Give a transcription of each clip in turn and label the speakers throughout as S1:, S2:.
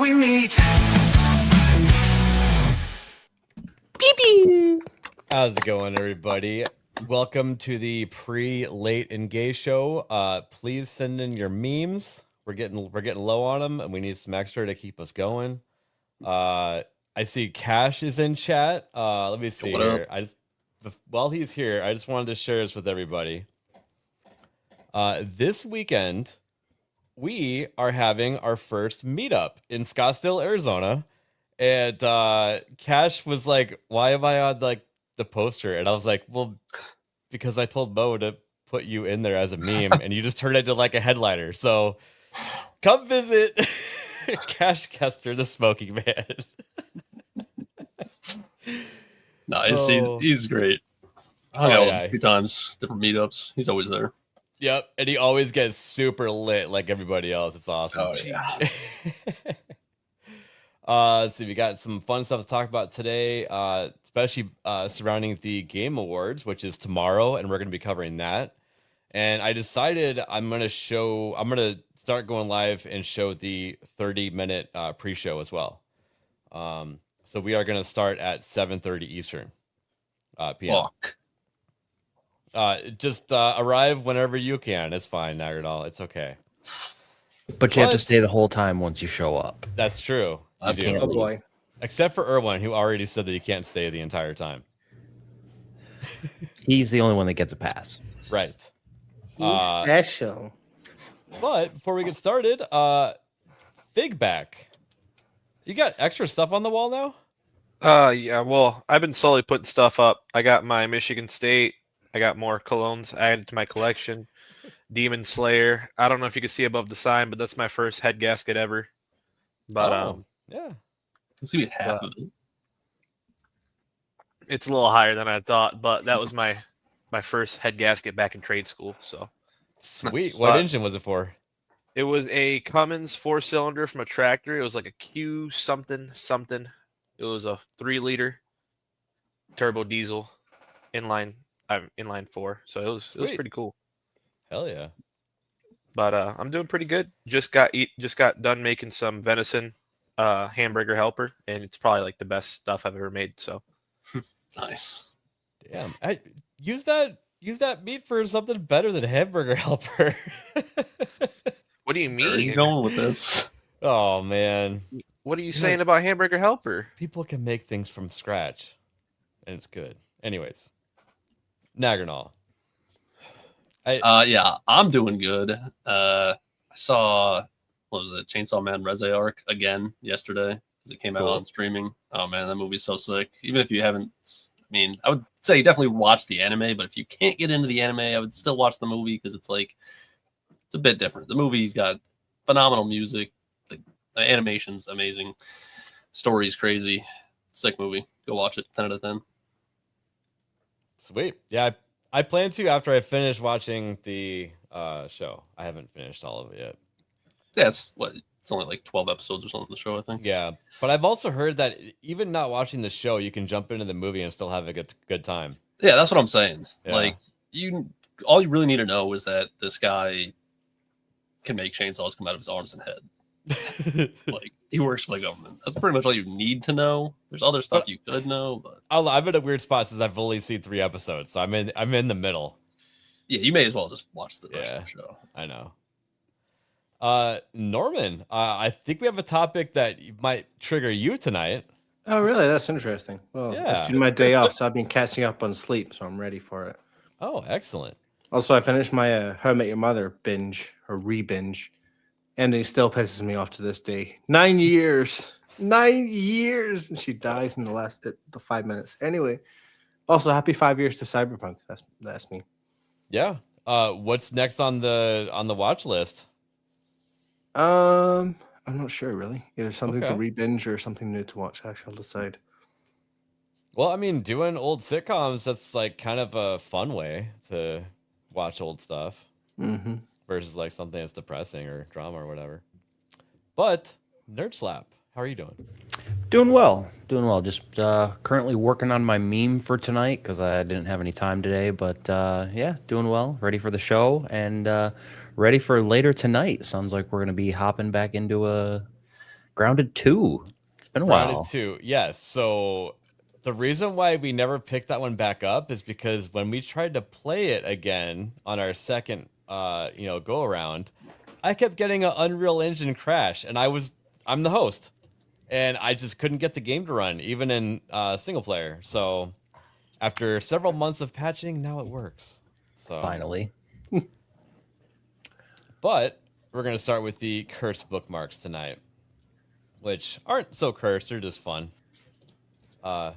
S1: we meet.
S2: Pew pew.
S3: How's it going, everybody? Welcome to the pre-late and gay show. Please send in your memes. We're getting low on them, and we need some extra to keep us going. I see Cash is in chat. Let me see here. While he's here, I just wanted to share this with everybody. This weekend, we are having our first meetup in Scottsdale, Arizona. And Cash was like, "Why am I on like the poster?" And I was like, "Well, because I told Mo to put you in there as a meme, and you just turned into like a headliner. So come visit Cash Kester, the Smoking Man."
S4: Nice, he's great. I hung out with him a few times, different meetups. He's always there.
S3: Yep, and he always gets super lit like everybody else. It's awesome.
S4: Oh yeah.
S3: Let's see, we got some fun stuff to talk about today, especially surrounding the Game Awards, which is tomorrow, and we're going to be covering that. And I decided I'm going to start going live and show the 30-minute pre-show as well. So we are going to start at 7:30 Eastern p.m. Just arrive whenever you can. It's fine, Nagardal. It's okay.
S2: But you have to stay the whole time once you show up.
S3: That's true.
S2: Oh boy.
S3: Except for Erwin, who already said that he can't stay the entire time.
S2: He's the only one that gets a pass.
S3: Right.
S5: He's special.
S3: But before we get started, Figback. You got extra stuff on the wall now?
S6: Yeah, well, I've been slowly putting stuff up. I got my Michigan State. I got more colognes added to my collection. Demon Slayer. I don't know if you can see above the sign, but that's my first head gasket ever. But
S3: yeah.
S4: Let's see half of it.
S6: It's a little higher than I thought, but that was my first head gasket back in trade school. So
S3: sweet. What engine was it for?
S6: It was a Cummins 4-cylinder from a tractor. It was like a Q something. It was a 3-liter turbo diesel inline 4. So it was pretty cool.
S3: Hell yeah.
S6: But I'm doing pretty good. Just got done making some venison hamburger helper, and it's probably like the best stuff I've ever made. So
S4: nice.
S3: Damn. Use that meat for something better than hamburger helper.
S6: What do you mean?
S4: Where are you going with this?
S3: Oh man.
S6: What are you saying about hamburger helper?
S3: People can make things from scratch, and it's good. Anyways, Nagernal.
S4: Yeah, I'm doing good. I saw, what was it, Chainsaw Man Reze Arc again yesterday because it came out on streaming. Oh man, that movie's so sick. Even if you haven't, I mean, I would say definitely watch the anime, but if you can't get into the anime, I would still watch the movie because it's a bit different. The movie's got phenomenal music. The animation's amazing. Story's crazy. Sick movie. Go watch it. 10 out of 10.
S3: Sweet. Yeah, I plan to after I finish watching the show. I haven't finished all of it yet.
S4: Yeah, it's only like 12 episodes or something in the show, I think.
S3: Yeah, but I've also heard that even not watching the show, you can jump into the movie and still have a good time.
S4: Yeah, that's what I'm saying.
S3: Yeah.
S4: Like, all you really need to know is that this guy can make chainsaws come out of his arms and head. Like, he works for the government. That's pretty much all you need to know. There's other stuff you could know, but
S3: I'm in a weird spot since I've only seen 3 episodes, so I'm in the middle.
S4: Yeah, you may as well just watch the rest of the show.
S3: I know. Norman, I think we have a topic that might trigger you tonight.
S5: Oh, really? That's interesting. Well,
S3: yeah.
S5: It's been my day off, so I've been catching up on sleep, so I'm ready for it.
S3: Oh, excellent.
S5: Also, I finished my How I Met Your Mother binge, or re-binge, and it still pisses me off to this day. 9 years. 9 years! And she dies in the 5 minutes. Anyway, also, happy 5 years to Cyberpunk. That's me.
S3: Yeah. What's next on the watch list?
S5: I'm not sure, really. Either something to re-binge or something new to watch. I shall decide.
S3: Well, I mean, doing old sitcoms, that's like kind of a fun way to watch old stuff versus like something that's depressing or drama or whatever. But Nerd Slap, how are you doing?
S2: Doing well. Just currently working on my meme for tonight because I didn't have any time today. But yeah, doing well. Ready for the show and ready for later tonight. Sounds like we're going to be hopping back into a Grounded 2. It's been a
S3: Grounded
S2: while.
S3: 2, yes. So the reason why we never picked that one back up is because when we tried to play it again on our second, go around, I kept getting an Unreal Engine crash, and I'm the host, and I just couldn't get the game to run, even in single player. So after several months of patching, now it works. So
S2: Finally.
S3: But we're gonna start with the cursed bookmarks tonight, which aren't so cursed, they're just fun. What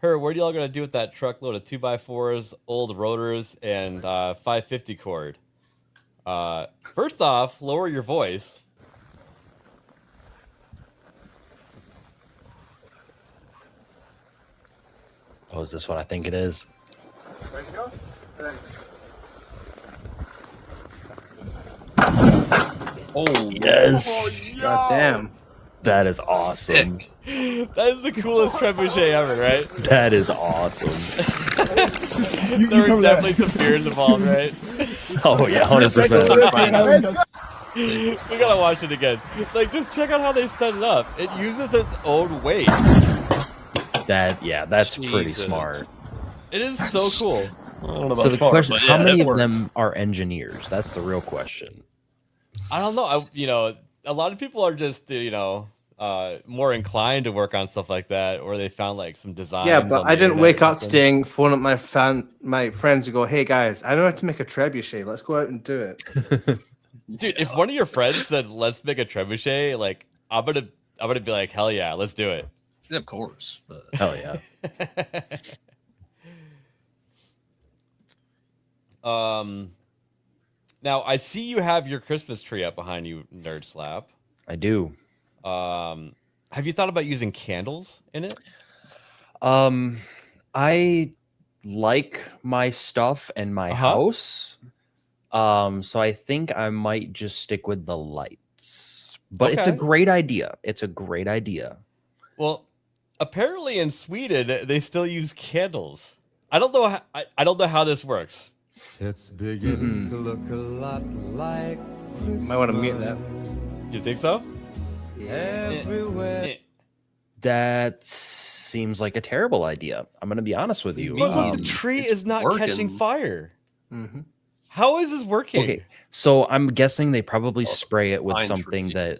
S3: are y'all gonna do with that truckload of 2x4s, old rotors, and 550 cord? First off, lower your voice.
S2: Oh, is this what I think it is?
S4: Oh,
S2: Yes.
S5: God damn.
S2: That is awesome.
S4: sick.
S3: That is the coolest trebuchet ever, right?
S2: That is awesome.
S3: There were definitely some beers involved, right?
S2: Oh, yeah, 100%.
S3: We gotta watch it again. Like, just check out how they set it up. It uses its own weight.
S2: That's pretty
S6: Jesus.
S2: smart.
S3: It is so cool.
S4: I don't know about
S2: So the
S4: smart,
S2: question,
S4: but
S2: how
S4: yeah,
S2: many
S4: it
S2: of
S4: works.
S2: them are engineers? That's the real question.
S3: I don't know. A lot of people are just, more inclined to work on stuff like that, or they found like some designs.
S5: Yeah, but
S3: on
S5: I
S3: the
S5: didn't
S3: internet
S5: wake
S3: or
S5: up
S3: something.
S5: staying, phone up my friends and go, "Hey guys, I know how to make a trebuchet. Let's go out and do it."
S3: Dude, if one of your friends said, "Let's make a trebuchet," like I'm gonna be like, "Hell yeah, let's do it."
S4: Yeah, of course. But
S2: Hell yeah.
S3: Now I see you have your Christmas tree up behind you, Nerd Slap.
S2: I do.
S3: Have you thought about using candles in it?
S2: I like my stuff and my house. So I think I might just stick with the lights. But it's a
S3: Okay.
S2: great idea. It's a great idea.
S3: Well, apparently in Sweden they still use candles. I don't know. I don't know how this works.
S1: It's beginning to look a lot like Christmas.
S5: Might want to mute that.
S3: You think so?
S1: Everywhere.
S2: That seems like a terrible idea. I'm going to be honest with you.
S3: But look, the tree
S4: it's
S3: is not
S4: working.
S3: catching fire.
S5: Mm-hmm.
S3: How is this working?
S2: Okay, so I'm guessing they probably
S4: Oh,
S2: spray it with
S4: pine
S2: something
S4: tree.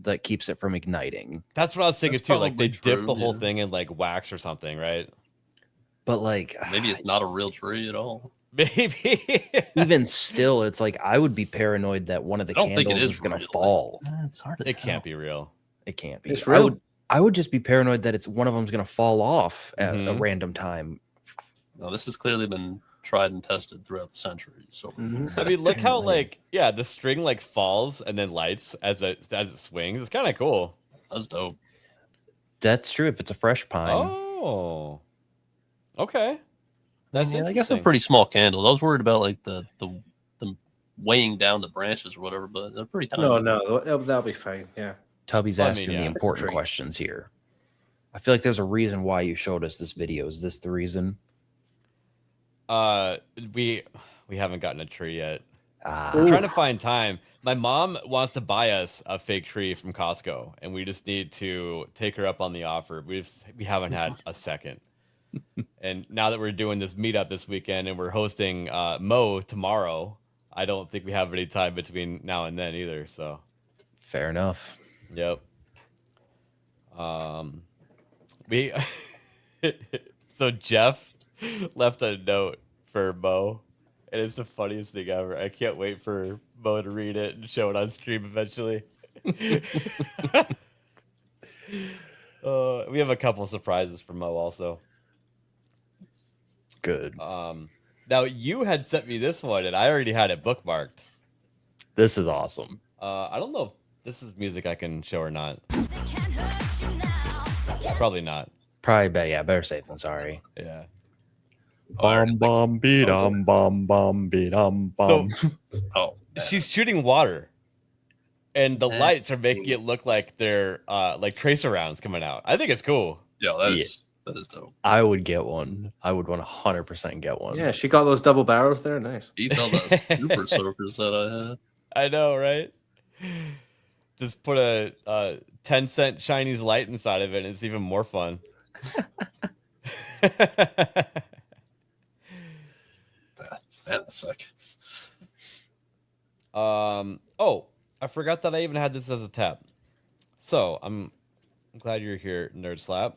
S2: that keeps it from igniting.
S3: That's what I was thinking
S4: That's
S3: too. Like they
S4: probably
S3: dip the
S4: true,
S3: whole
S4: yeah.
S3: thing in like wax or something, right?
S2: But like
S4: maybe it's not a real tree at all.
S3: Maybe.
S2: even still, it's like I would be paranoid that one of the
S4: I don't think it
S2: candles
S4: is
S2: is going to
S4: real.
S2: fall.
S4: It's hard to
S3: It can't be real.
S2: It can't be.
S5: It's real.
S2: I would just be paranoid that it's one of them's going to fall off at a
S3: Mhm.
S2: random time.
S4: No, this has clearly been tried and tested throughout the centuries. So
S5: Mm-hmm.
S3: I mean, look how like the string like falls and then lights as it swings. It's kind of cool.
S4: that's dope.
S2: That's true if it's a fresh pine.
S3: Oh, okay. That's
S4: Yeah, I guess a
S3: interesting.
S4: pretty small candle. I was worried about like the weighing down the branches or whatever, but they're pretty tiny.
S5: No, that'll be fine. Yeah.
S2: Tubby's
S3: Well, I mean,
S2: asking
S3: yeah,
S2: the
S3: it's a
S2: important
S5: tree.
S2: questions here. I feel like there's a reason why you showed us this video. Is this the reason?
S3: We haven't gotten a tree yet.
S2: Ah,
S3: We're trying to find time. My mom wants to buy us a fake tree from Costco, and we just need to take her up on the offer. We haven't had a second. And now that we're doing this meetup this weekend and we're hosting Mo tomorrow, I don't think we have any time between now and then either. So,
S2: fair enough.
S3: yep. We so Jeff left a note for Mo, and it's the funniest thing ever. I can't wait for Mo to read it and show it on stream eventually. We have a couple surprises for Mo also.
S2: Good.
S3: Now you had sent me this one, and I already had it bookmarked.
S2: This is awesome.
S3: I don't know if this is music I can show or not. Probably not.
S2: Probably better safe than sorry.
S3: Yeah.
S2: Bum bum be dum bum bum be dum bum.
S4: Oh,
S3: She's shooting water, and the lights are making it look like they're like tracer rounds coming out. I think it's cool.
S4: yeah, that is dope.
S2: I would get one. I would 100% get one.
S5: Yeah, she got those double barrels there. Nice.
S4: Beats all the super soakers that I had.
S3: I know, right? just put a 10-cent Chinese light inside of it, and it's even more fun.
S4: That's sick.
S3: Oh, I forgot that I even had this as a tab. So I'm glad you're here, Nerd Slap.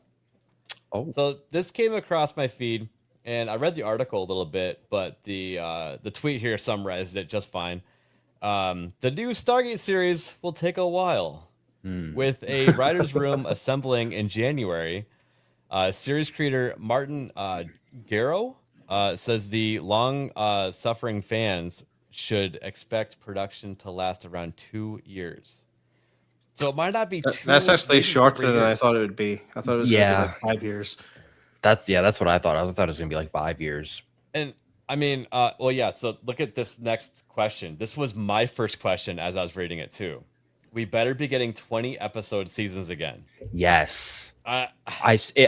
S2: Oh,
S3: So this came across my feed, and I read the article a little bit, but the tweet here summarized it just fine. The new Stargate series will take a while, with a writer's room assembling in January. Series creator Martin Garrow says the long-suffering fans should expect production to last around 2 years. So it might not be two.
S5: That's actually
S3: maybe
S5: shorter
S3: 3
S5: than I
S3: years.
S5: thought it would be. I thought it was going to be like 5 years.
S2: that's what I thought. I thought it was gonna be like 5 years.
S3: And I mean, well, yeah. So look at this next question. This was my first question as I was reading it too. We better be getting 20 episode seasons again.
S2: Yes.
S3: I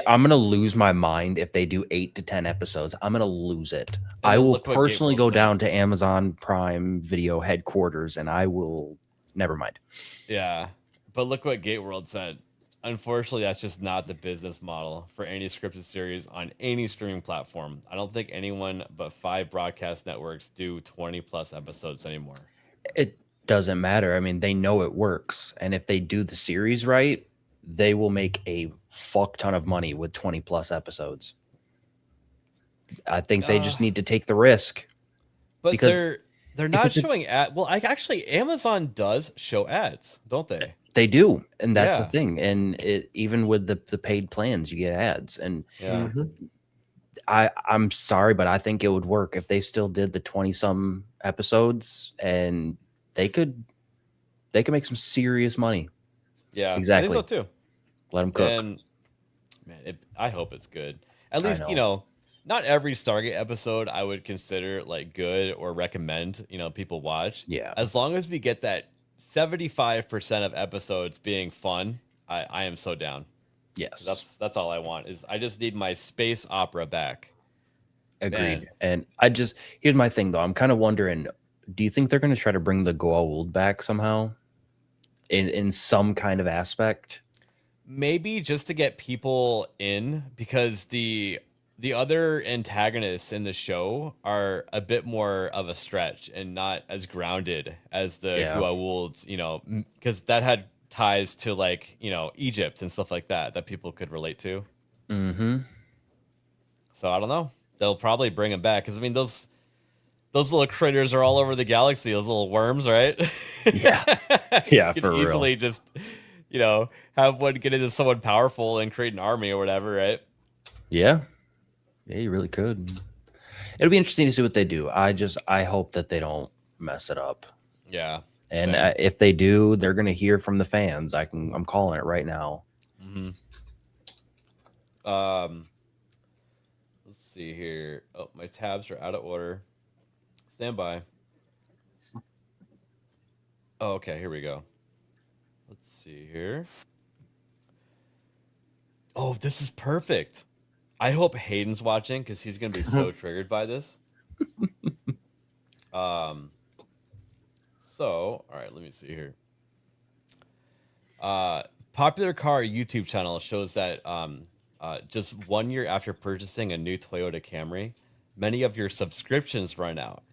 S2: I'm gonna lose my mind if they do 8 to 10 episodes. I'm gonna lose it. I
S3: then
S2: will
S3: look what
S2: personally
S3: Gabriel
S2: go
S3: said.
S2: down to Amazon Prime Video headquarters, and I will. Never mind.
S3: Yeah, but look what Gate World said. Unfortunately, that's just not the business model for any scripted series on any streaming platform. I don't think anyone but 5 broadcast networks do 20 plus episodes anymore.
S2: It doesn't matter. I mean, they know it works, and if they do the series right, they will make a fuck ton of money with 20 plus episodes. I think they just need to take the risk.
S3: But
S2: Because
S3: they're not
S2: it's a-
S3: showing ad. Well, actually, Amazon does show ads, don't they?
S2: They do, and that's the
S3: Yeah.
S2: thing. And it even with the paid plans, you get ads. And
S3: Yeah.
S2: I'm sorry, but I think it would work if they still did the 20 some episodes, and they could make some serious money.
S3: Yeah.
S2: Exactly.
S3: I think so too.
S2: Let them cook.
S3: And man, I hope it's good. At
S2: I
S3: least,
S2: know.
S3: not every Stargate episode I would consider like good or recommend, people watch.
S2: Yeah.
S3: As long as we get that 75% of episodes being fun, I am so down.
S2: Yes.
S3: That's all I want is I just need my space opera back.
S2: Agreed.
S3: Man.
S2: And here's my thing though. I'm kind of wondering, do you think they're going to try to bring the Goa'uld back somehow in some kind of aspect?
S3: Maybe just to get people in, because the other antagonists in the show are a bit more of a stretch and not as grounded as the Goa'ulds, because that had ties to like, Egypt and stuff like that people could relate to.
S2: Mm-hmm.
S3: So I don't know. They'll probably bring them back, because I mean those little critters are all over the galaxy. Those little worms, right?
S2: Yeah. Yeah,
S3: You could
S2: for real.
S3: easily just, have one get into someone powerful and create an army or whatever, right?
S2: Yeah. Yeah, you really could. It'll be interesting to see what they do. I hope that they don't mess it up.
S3: Yeah.
S2: And
S3: Same.
S2: if they do, they're going to hear from the fans. I'm calling it right now.
S3: Mm-hmm. Let's see here. Oh, my tabs are out of order. Stand by. Oh, okay, here we go. Let's see here. Oh, this is perfect. I hope Hayden's watching, because he's gonna be so triggered by this. So, all right, let me see here. Popular car YouTube channel shows that just 1 year after purchasing a new Toyota Camry, many of your subscriptions run out.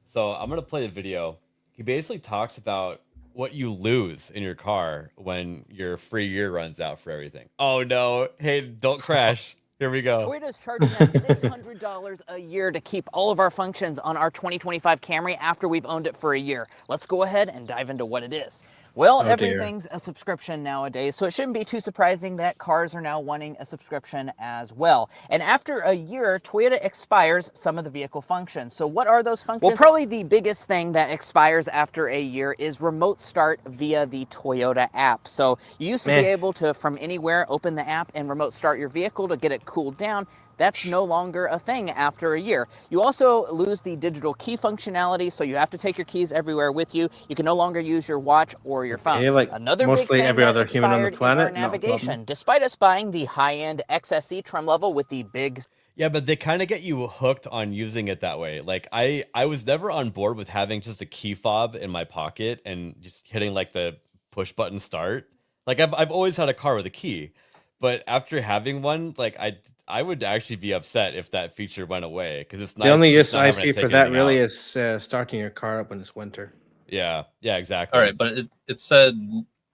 S3: So I'm gonna play the video. He basically talks about what you lose in your car when your free year runs out for everything. Oh no, hey, don't crash. Here we go.
S7: Toyota's charging us $600 a year to keep all of our functions on our 2025 Camry after we've owned it for a year. Let's go ahead and dive into what it is. Well,
S5: dear.
S7: everything's a subscription nowadays, so it shouldn't be too surprising that cars are now wanting a subscription as well. And after a year, Toyota expires some of the vehicle functions. So what are those functions? Well, probably the biggest thing that expires after a year is remote start via the Toyota app. So you used to be able to, from anywhere, open the app and remote start your vehicle to get it cooled down. That's no longer a thing after a year. You also lose the digital key functionality, so you have to take your keys everywhere with you. You can no longer use your watch or your phone.
S5: Okay, like
S7: Another
S5: mostly
S7: big thing
S5: every
S7: that
S5: other human on the
S7: expired is
S5: planet,
S7: our
S5: not a problem.
S7: navigation. Despite us buying the high-end XSE trim level with the big
S3: Yeah, but they kind of get you hooked on using it that way. Like I was never on board with having just a key fob in my pocket and just hitting like the push button start. Like I've always had a car with a key, but after having one, like I would actually be upset if that feature went away because it's nice.
S5: The only
S3: just
S5: use
S3: not
S5: I
S3: having to
S5: see
S3: take
S5: for that
S3: anything
S5: really
S3: out.
S5: is starting your car up when it's winter.
S3: Yeah, exactly.
S4: All right, but it said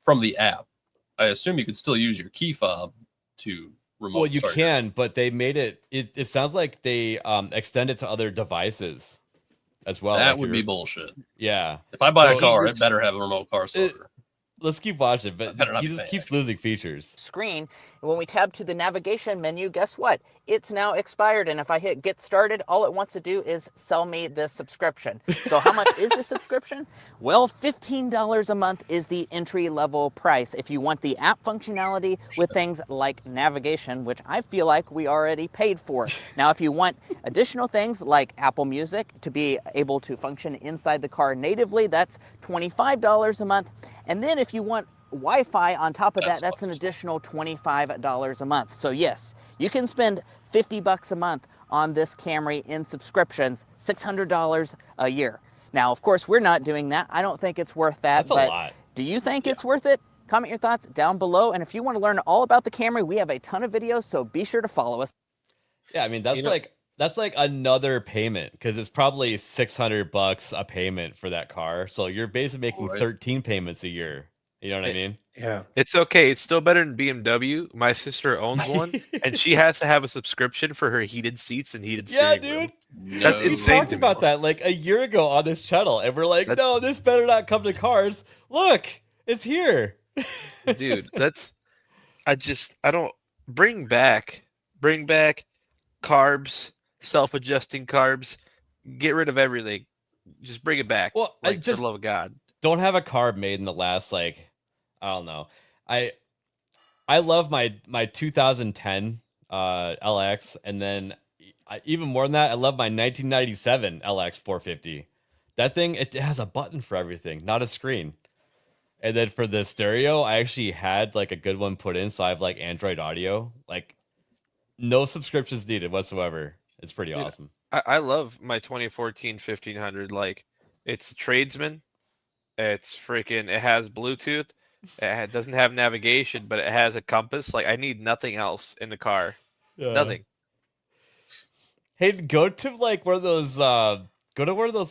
S4: from the app. I assume you could still use your key fob to remote.
S3: Well, you
S4: start
S3: can, but they made it. It sounds like they extend it to other devices as well.
S4: That
S3: like
S4: would
S3: your-
S4: be bullshit.
S3: Yeah.
S4: If I buy
S3: So
S4: a car,
S3: you
S4: it better have a remote car starter.
S3: Let's keep watching, but
S4: better not
S3: he
S4: be
S3: just
S4: bad.
S3: keeps losing features.
S7: Screen. And when we tab to the navigation menu, guess what? It's now expired. And if I hit get started, all it wants to do is sell me this subscription. So how much is the subscription? Well, $15 a month is the entry level price. If you want the app functionality with things like navigation, which I feel like we already paid for. Now, if you want additional things like Apple Music to be able to function inside the car natively, that's $25 a month. And then if you want Wi-Fi on top of that's an additional $25 a month. So yes, you can spend $50 a month on this Camry in subscriptions, $600 a year. Now, of course, we're not doing that. I don't think it's worth that.
S3: That's a
S7: but
S3: lot.
S7: do you think it's worth it? Comment your thoughts down below. And if you want to learn all about the Camry, we have a ton of videos, so be sure to follow us.
S3: Yeah, I mean that's like another payment because it's probably $600 a payment for that car. So you're basically making 13 payments a year. You know what I mean?
S5: Yeah.
S6: It's okay. It's still better than BMW. My sister owns one, and she has to have a subscription for her heated seats and heated steering
S3: dude.
S6: wheel. That's
S3: We
S6: insane
S3: talked
S6: to me.
S3: about that like a year ago on this channel, and we're like, no, this better not come to cars. Look, it's here.
S6: Dude, I don't bring back carbs, self-adjusting carbs. Get rid of everything. Just bring it back.
S3: Well,
S6: like,
S3: I just
S6: for the love of God.
S3: don't have a carb made in the last like I don't know. I love my 2010 LX, and then even more than that, I love my 1997 LX 450. That thing, it has a button for everything, not a screen. And then for the stereo, I actually had like a good one put in, so I have like Android Audio, like no subscriptions needed whatsoever. It's pretty awesome.
S6: I love my 2014 1500. Like, it's a tradesman. It's freaking. It has Bluetooth. It doesn't have navigation, but it has a compass. Like, I need nothing else in the car. Nothing.
S3: Hey, go to one of those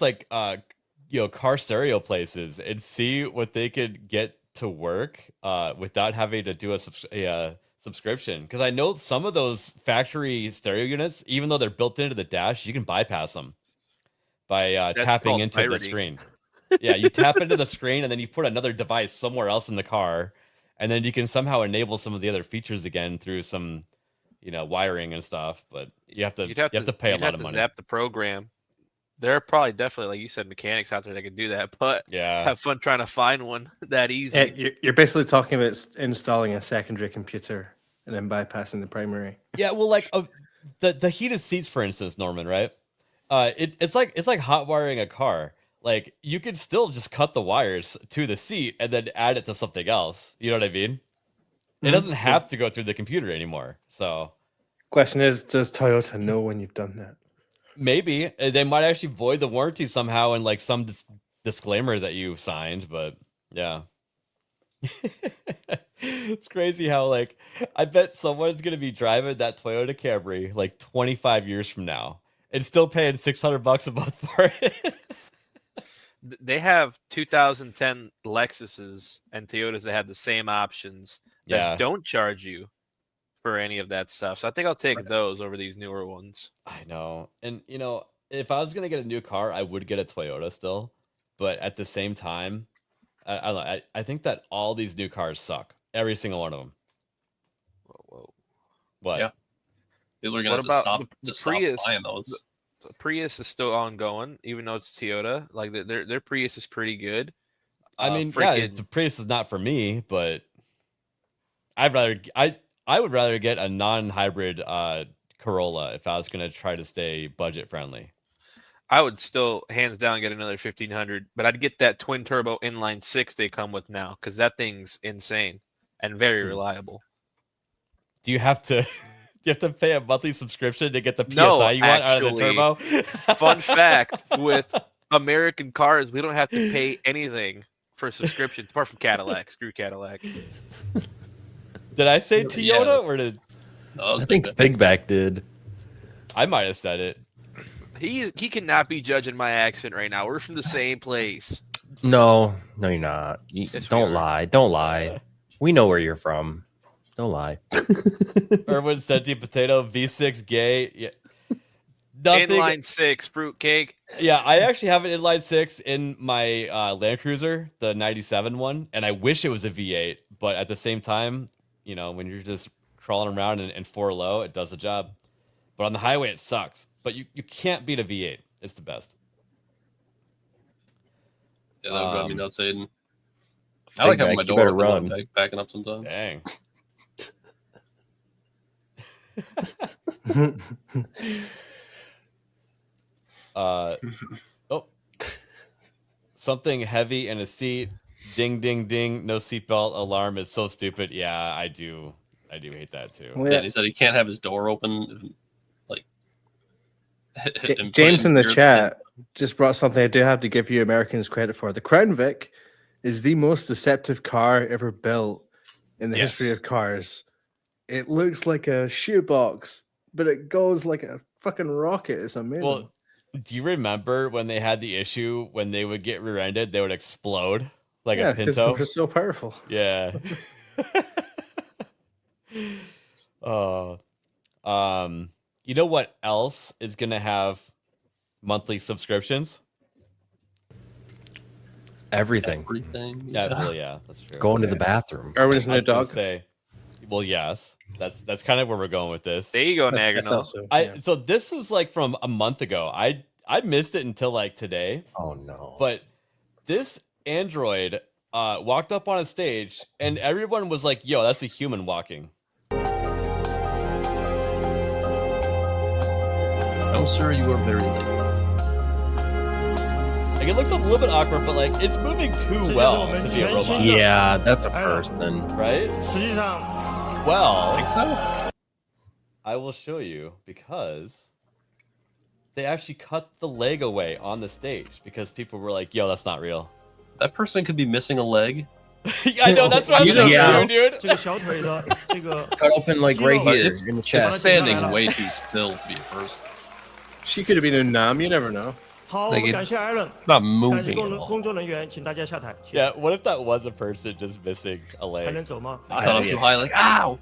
S3: like car stereo places and see what they could get to work without having to do a subscription. Because I know some of those factory stereo units, even though they're built into the dash, you can bypass them by tapping into the screen. Yeah, you tap into the screen and then you put another device somewhere else in the car, and then you can somehow enable some of the other features again through some, wiring and stuff. But you have to pay a lot of money.
S6: Zap the program. There are probably definitely, like you said, mechanics out there that can do that, but have fun trying to find one that easy.
S5: Yeah, you're basically talking about installing a secondary computer and then bypassing the primary.
S3: Yeah, well, like the heated seats, for instance, Norman, right? It's like hot wiring a car. Like, you could still just cut the wires to the seat and then add it to something else. You know what I mean? It doesn't have to go through the computer anymore. So,
S5: question is, does Toyota know when you've done that?
S3: Maybe they might actually void the warranty somehow in like some disclaimer that you signed. But yeah, it's crazy how like I bet someone's gonna be driving that Toyota Camry like 25 years from now and still paying $600 a month for it.
S6: They have 2010 Lexuses and Toyotas that have the same options that don't charge you for any of that stuff. So I think I'll take those over these newer ones.
S3: I know. And if I was going to get a new car, I would get a Toyota still. But at the same time, I don't know. I think that all these new cars suck. Every single one of them.
S6: Whoa.
S3: What?
S4: Yeah. People are going to stop buying those.
S6: The Prius is still ongoing, even though it's Toyota. Like, their Prius is pretty good.
S3: I mean, the Prius is not for me, but I would rather get a non-hybrid Corolla if I was going to try to stay budget friendly.
S6: I would still hands down get another 1500, but I'd get that twin turbo inline 6 they come with now, because that thing's insane and very reliable.
S3: Do you have to pay a monthly subscription to get the PSI you want out of the turbo?
S6: Fun fact, with American cars, we don't have to pay anything for subscriptions, apart from Cadillac. Screw Cadillac.
S3: Did I say
S4: Yeah.
S3: Toyota or did
S2: I think Figback did.
S3: I might have said it?
S6: He cannot be judging my accent right now. We're from the same place.
S2: No, you're not.
S6: Yes, we
S2: Don't
S6: are.
S2: lie. Don't lie. We know where you're from. Don't lie.
S3: Erwin Senti Potato V6 gay. Yeah. Nothing.
S6: Inline 6 fruitcake.
S3: Yeah, I actually have an inline 6 in my Land Cruiser, the 97 one, and I wish it was a V8, but at the same time, you know, when you're just crawling around in 4 low, it does the job. But on the highway, it sucks. But you can't beat a V8. It's the best.
S4: Yeah, that would drive me nuts, Aiden. I like having my
S2: you
S4: door
S2: better
S4: open while I'm
S2: run.
S4: backing up sometimes.
S3: Dang. Oh, something heavy in a seat. Ding, ding, ding. No seatbelt alarm is so stupid. Yeah, I do hate that too.
S5: Well,
S4: Yeah, he said he can't have his door open. Like and put
S5: James in the
S4: your-
S5: chat just brought something I do have to give you Americans credit for. The Crown Vic is the most deceptive car ever built in the history
S3: Yes.
S5: of cars. It looks like a shoebox, but it goes like a fucking rocket. It's amazing.
S3: Well, do you remember when they had the issue when they would get rear-ended, they would explode like
S5: yeah,
S3: a
S5: 'cause
S3: Pinto?
S5: they're so powerful.
S3: Yeah. You know what else is gonna have monthly subscriptions?
S2: Everything.
S4: everything.
S3: Yeah, well, yeah, that's true.
S2: Going to the bathroom.
S5: Erwin's
S3: I
S5: new
S3: was gonna
S5: dog.
S3: say, well, yes, that's kind of where we're going with this.
S6: There you go,
S5: I
S6: Nagano.
S5: thought so, yeah.
S3: So this is like from a month ago. I missed it until like today,
S2: Oh no.
S3: but this android walked up on a stage and everyone was like, "Yo, that's a human walking."
S4: No, sir, you are very late.
S3: Like it looks a little bit awkward, but like it's moving too well to be a robot,
S2: yeah, that's a person.
S3: right?
S8: 实际上，
S3: Well,
S4: Think so?
S3: I will show you because they actually cut the leg away on the stage because people were like, "Yo, that's not real."
S4: That person could be missing a leg.
S3: I know that's what I was thinking
S2: Yeah.
S3: too, dude.
S8: 这个小腿的这个
S2: Cut open like right
S8: But
S2: here
S4: It's,
S2: in the
S4: it's
S2: chest.
S4: standing way too still to be a person.
S5: She could have been in Nam. You never know.
S8: 好，我
S4: Like
S8: 们
S4: it-
S8: 感谢 Aaron，
S4: It's not
S8: 感谢
S4: moving
S8: 工
S4: at
S8: 工
S4: all.
S8: 作人员，请大家下台。谢谢
S3: Yeah, what if that was a person just missing a
S8: 还能
S3: leg?
S8: 走吗？
S2: I-
S4: Cut up too high, like ow.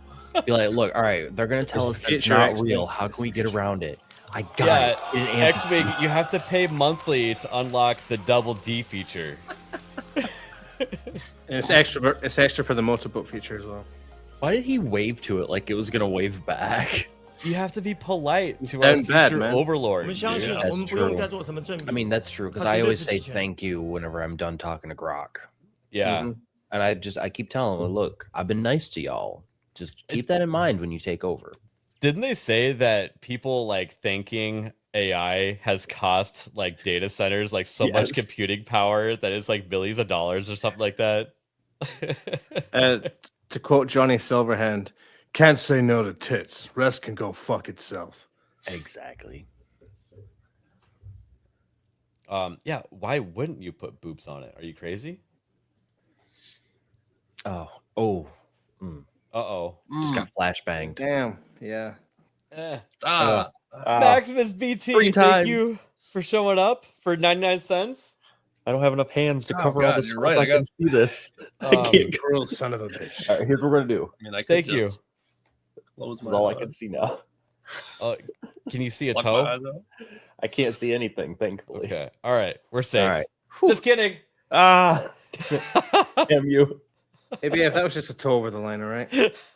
S2: Be like, look, all right, they're gonna tell us
S5: It's
S2: that it's
S5: future
S2: not
S5: X-Men.
S2: real. How can we get around it? I got
S3: Yeah,
S2: it. Get an
S3: X-Wing, you have to pay monthly to unlock the double D feature.
S5: And it's extra. It's extra for the motorboat feature as well.
S2: Why did he wave to it like it was gonna wave back?
S3: You have to be polite to our
S5: Down bad,
S3: future
S5: man.
S8: 我
S3: overlord.
S8: 们相信，
S3: dude.
S2: ，that's
S8: 我们不用
S2: true.
S8: 再做什么证明。
S2: I mean, that's true because I always say thank you whenever I'm done talking to Grok,
S3: Yeah.
S5: Mhm.
S2: and I keep telling him, look, I've been nice to y'all. Just keep that in mind when you take over.
S3: Didn't they say that people like thanking AI has cost like data centers like so much
S2: Yes.
S3: computing power that it's like billions of dollars or something like that?
S5: To quote Johnny Silverhand, "Can't say no to tits. Rest can go fuck itself."
S2: Exactly.
S3: Yeah, why wouldn't you put boobs on it? Are you crazy?
S2: Oh,
S3: Uh-oh.
S2: just got flashbanged.
S5: Damn. Yeah.
S3: Eh.
S4: Ah,
S3: Maximus BT,
S2: 3
S3: thank
S2: times.
S3: you for showing up for 99 cents.
S2: I don't have enough hands to
S4: Oh,
S2: cover all
S4: God,
S2: the
S4: you're
S2: spots
S4: right,
S2: I
S4: I
S2: can see this. I
S3: Um,
S2: can't.
S5: Cruel son of a bitch.
S2: All right, here's what we're gonna do.
S4: I mean, I could
S3: Thank you.
S4: just Close
S2: This
S4: my
S2: is all I
S4: eyes.
S2: can see now.
S3: Can you see a
S4: Pluck my
S3: toe?
S4: eyes out.
S2: I can't see anything, thankfully.
S3: Okay. All right. We're safe.
S2: All right.
S3: Just kidding.
S2: Ah, damn you.
S5: Maybe if that was just a toe over the line, all right?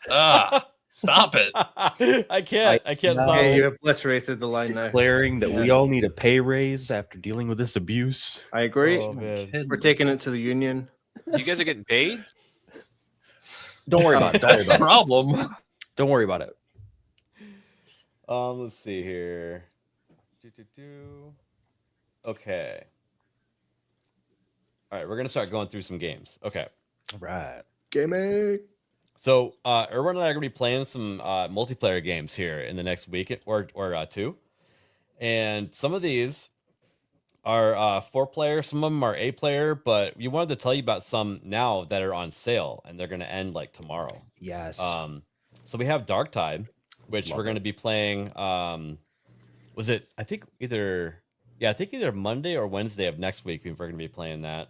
S4: Ah, stop it.
S3: I can't
S2: No.
S3: stop.
S5: Yeah, you obliterated the line now.
S2: Declaring that we all need a pay raise after dealing with this abuse.
S5: I agree.
S3: Oh, man.
S5: We're taking it to the union.
S6: You guys are getting paid?
S2: Don't worry about it. Don't worry
S4: That's the
S2: about it.
S4: problem.
S2: Don't worry about it.
S3: Let's see here. Okay. All right, we're gonna start going through some games. Okay.
S2: All right.
S5: Gaming.
S3: So Erwin and I are gonna be playing some multiplayer games here in the next week or two. And some of these are 4-player. Some of them are 8-player, but we wanted to tell you about some now that are on sale, and they're going to end like tomorrow.
S2: Yes.
S3: So we have Dark Tide, which
S2: Love
S3: we're going to be playing. Was it? I think either Monday or Wednesday of next week. We're going to be playing that.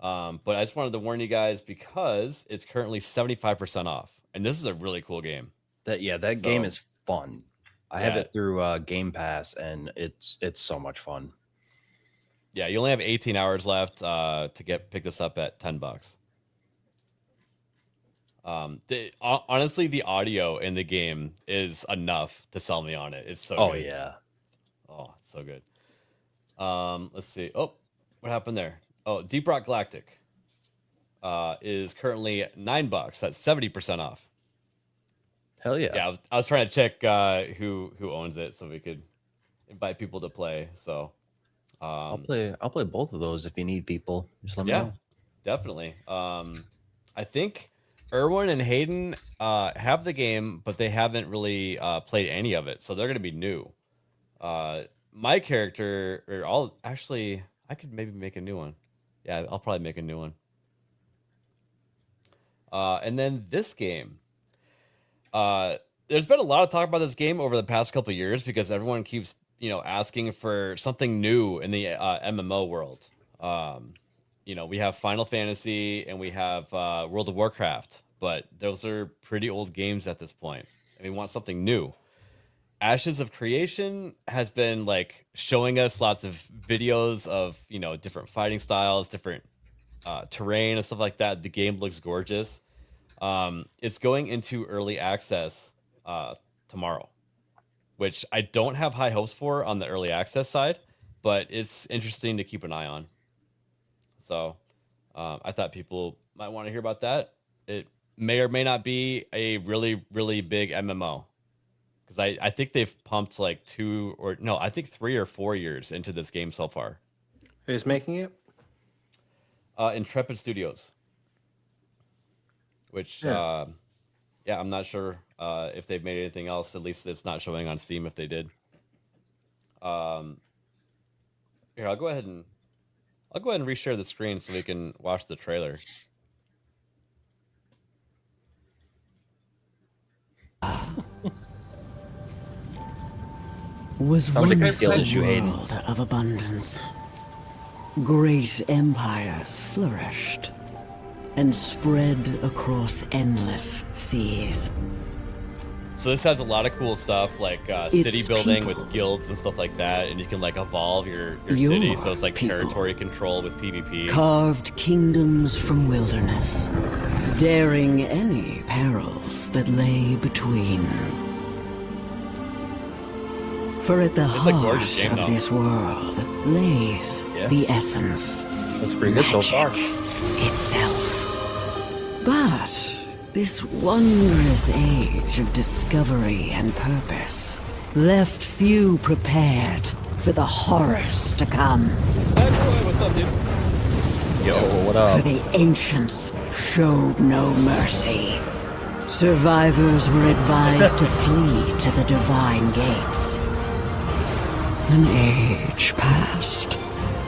S3: But I just wanted to warn you guys because it's currently 75% off, and this is a really cool game.
S2: That game is fun. I have
S3: Yeah.
S2: it through Game Pass, and it's so much fun.
S3: Yeah, you only have 18 hours left to pick this up at $10. Honestly, the audio in the game is enough to sell me on it. It's so good.
S2: Yeah.
S3: Oh, it's so good. Let's see. Oh, what happened there? Oh, Deep Rock Galactic is currently $9. That's 70% off.
S2: Hell yeah.
S3: Yeah, I was trying to check who owns it so we could invite people to play. So
S2: I'll play both of those if you need people. Just let me know.
S3: Definitely. I think Erwin and Hayden have the game, but they haven't really played any of it, so they're going to be new. My character, I could maybe make a new one. Yeah, I'll probably make a new one. And then this game. There's been a lot of talk about this game over the past couple of years because everyone keeps, asking for something new in the MMO world. We have Final Fantasy and we have World of Warcraft, but those are pretty old games at this point, and we want something new. Ashes of Creation has been like showing us lots of videos of different fighting styles, different terrain and stuff like that. The game looks gorgeous. It's going into early access tomorrow, which I don't have high hopes for on the early access side, but it's interesting to keep an eye on. So I thought people might want to hear about that. It may or may not be a really, really big MMO, because I think they've pumped like 3 or 4 years into this game so far.
S5: Who's making it?
S3: Intrepid Studios. Which, I'm not sure if they've made anything else. At least it's not showing on Steam if they did. Here, I'll go ahead and reshare the screen so we can watch the trailer.
S9: Was
S2: Sounds like a
S9: once
S2: skill
S9: a
S2: issue, Hayden.
S9: world of abundance. Great empires flourished and spread across endless seas.
S3: So this has a lot of cool stuff like city building with guilds and stuff like that, and you can like evolve your city. So it's like territory control with PvP.
S9: Carved kingdoms from wilderness, daring any perils that lay between. For at the
S3: It's a gorgeous
S9: heart
S3: game,
S9: of
S3: though.
S9: this world lays the essence,
S2: Looks pretty good so far.
S9: itself. But this wondrous age of discovery and purpose left few prepared for the horrors to come.
S3: Hey, Troy, what's up, dude?
S2: Yo, what
S9: For
S2: up?
S9: the ancients showed no mercy. Survivors were advised to flee to the divine gates. An age passed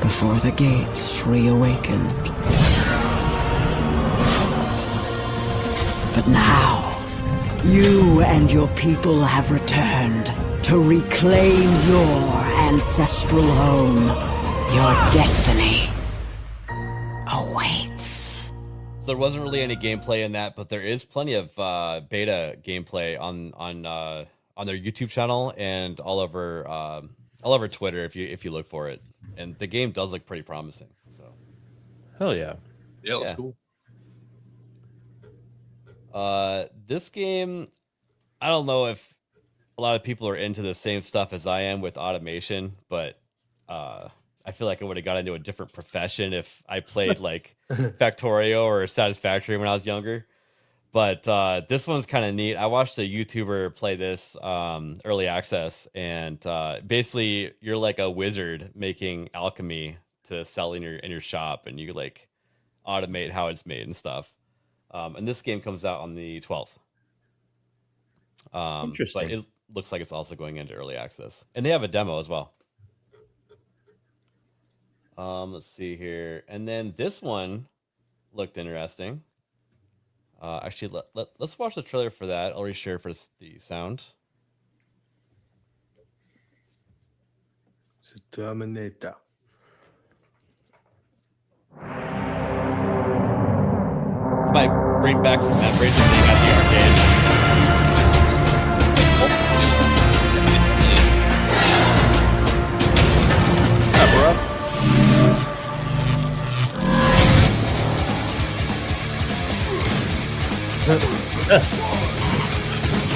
S9: before the gates reawakened. But now, you and your people have returned to reclaim your ancestral home. Your destiny awaits.
S3: So there wasn't really any gameplay in that, but there is plenty of beta gameplay on their YouTube channel and all over Twitter if you look for it. And the game does look pretty promising. So
S2: Hell yeah.
S4: Yeah, that's
S3: Yeah.
S4: cool.
S3: this game, I don't know if a lot of people are into the same stuff as I am with automation, but I feel like I would have got into a different profession if I played like Factorio or Satisfactory when I was younger. But this one's kind of neat. I watched a YouTuber play this early access, and basically you're like a wizard making alchemy to sell in your shop, and you like automate how it's made and stuff. And this game comes out on the 12th.
S2: Interesting.
S3: But it looks like it's also going into early access, and they have a demo as well. Let's see here, and then this one looked interesting. Actually, let's watch the trailer for that. I'll reshare for the sound.
S5: It's a Terminator.
S3: This might bring back some memories of being at the arcade.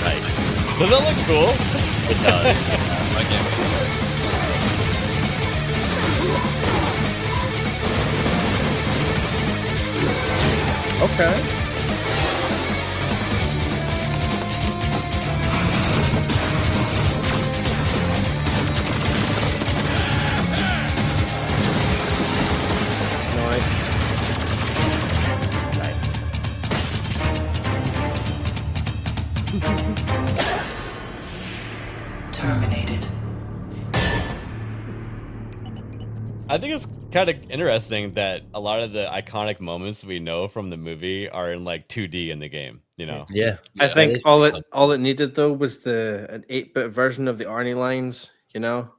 S2: Nice.
S3: Does that look cool?
S2: It does.
S4: I can't
S2: Okay.
S9: Terminated.
S3: I think it's kind of interesting that a lot of the iconic moments we know from the movie are in like 2D in the game. You know,
S2: Yeah.
S5: I think
S2: is
S5: all
S2: fun.
S5: it needed though was an 8-bit version of the Arnie lines. You know,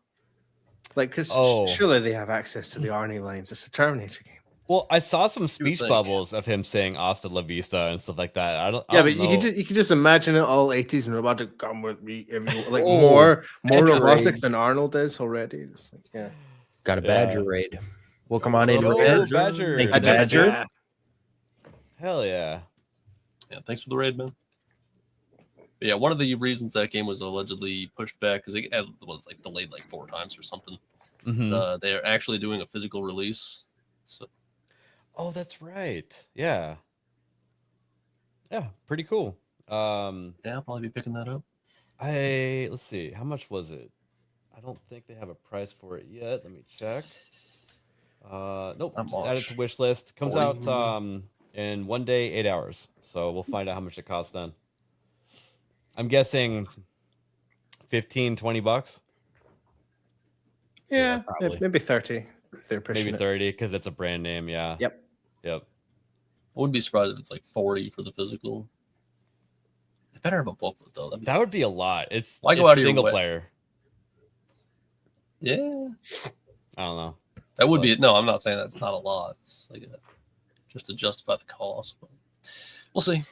S5: like because surely they have access to the Arnie lines. It's a Terminator game.
S3: Well, I saw some speech
S4: think.
S3: bubbles of him saying "Hasta la vista" and stuff like that. I don't
S5: Yeah,
S3: know.
S5: but you could just imagine it all 80s and robotic. Come with me, everyone. Like
S2: Oh,
S5: more
S2: Badger
S5: robotic
S2: Raid.
S5: than Arnold is already. It's like, yeah.
S2: Got a
S3: Yeah.
S2: badger raid. We'll come on in.
S3: Oh,
S2: Raid.
S3: Badger.
S2: Thank you,
S5: Badger.
S2: Badger.
S3: Hell yeah!
S4: Yeah, thanks for the raid, man. But yeah, one of the reasons that game was allegedly pushed back because it was like delayed like 4 times or something.
S3: Mhm.
S4: So they're actually doing a physical release. So
S3: Oh, that's right. Yeah. Yeah, pretty cool.
S4: yeah, I'll probably be picking that up.
S3: Let's see. How much was it? I don't think they have a price for it yet. Let me check. Nope,
S4: not
S3: just add it
S4: much.
S3: to wish list. Comes
S4: 40
S3: out in 1 day, 8 hours. So we'll find out how much it costs then. I'm guessing 15, 20 bucks.
S5: Yeah,
S2: probably.
S5: maybe 30. If they're pushing
S3: Maybe
S5: it.
S3: 30 because it's a brand name. Yeah.
S5: Yep.
S3: Yep.
S4: I wouldn't be surprised if it's like 40 for the physical. They better have a booklet though. That'd be,
S3: That would be a lot. It's,
S4: Why go
S3: it's
S4: out of your
S3: single
S4: way?
S3: player.
S4: yeah,
S3: I don't know.
S4: that would be. No, I'm not saying that's not a lot. It's like just to justify the cost, but we'll see.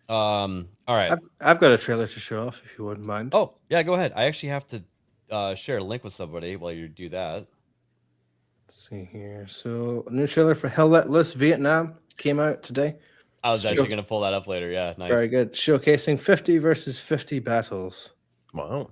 S3: All right.
S5: I've got a trailer to show off if you wouldn't mind.
S3: Oh, yeah, go ahead. I actually have to share a link with somebody while you do that.
S5: Let's see here. So a new trailer for Hell Let Loose Vietnam came out today.
S3: I was actually
S5: Sure.
S3: going to pull that up later. Yeah, nice.
S5: Very good. Showcasing 50 versus 50 battles.
S2: Wow.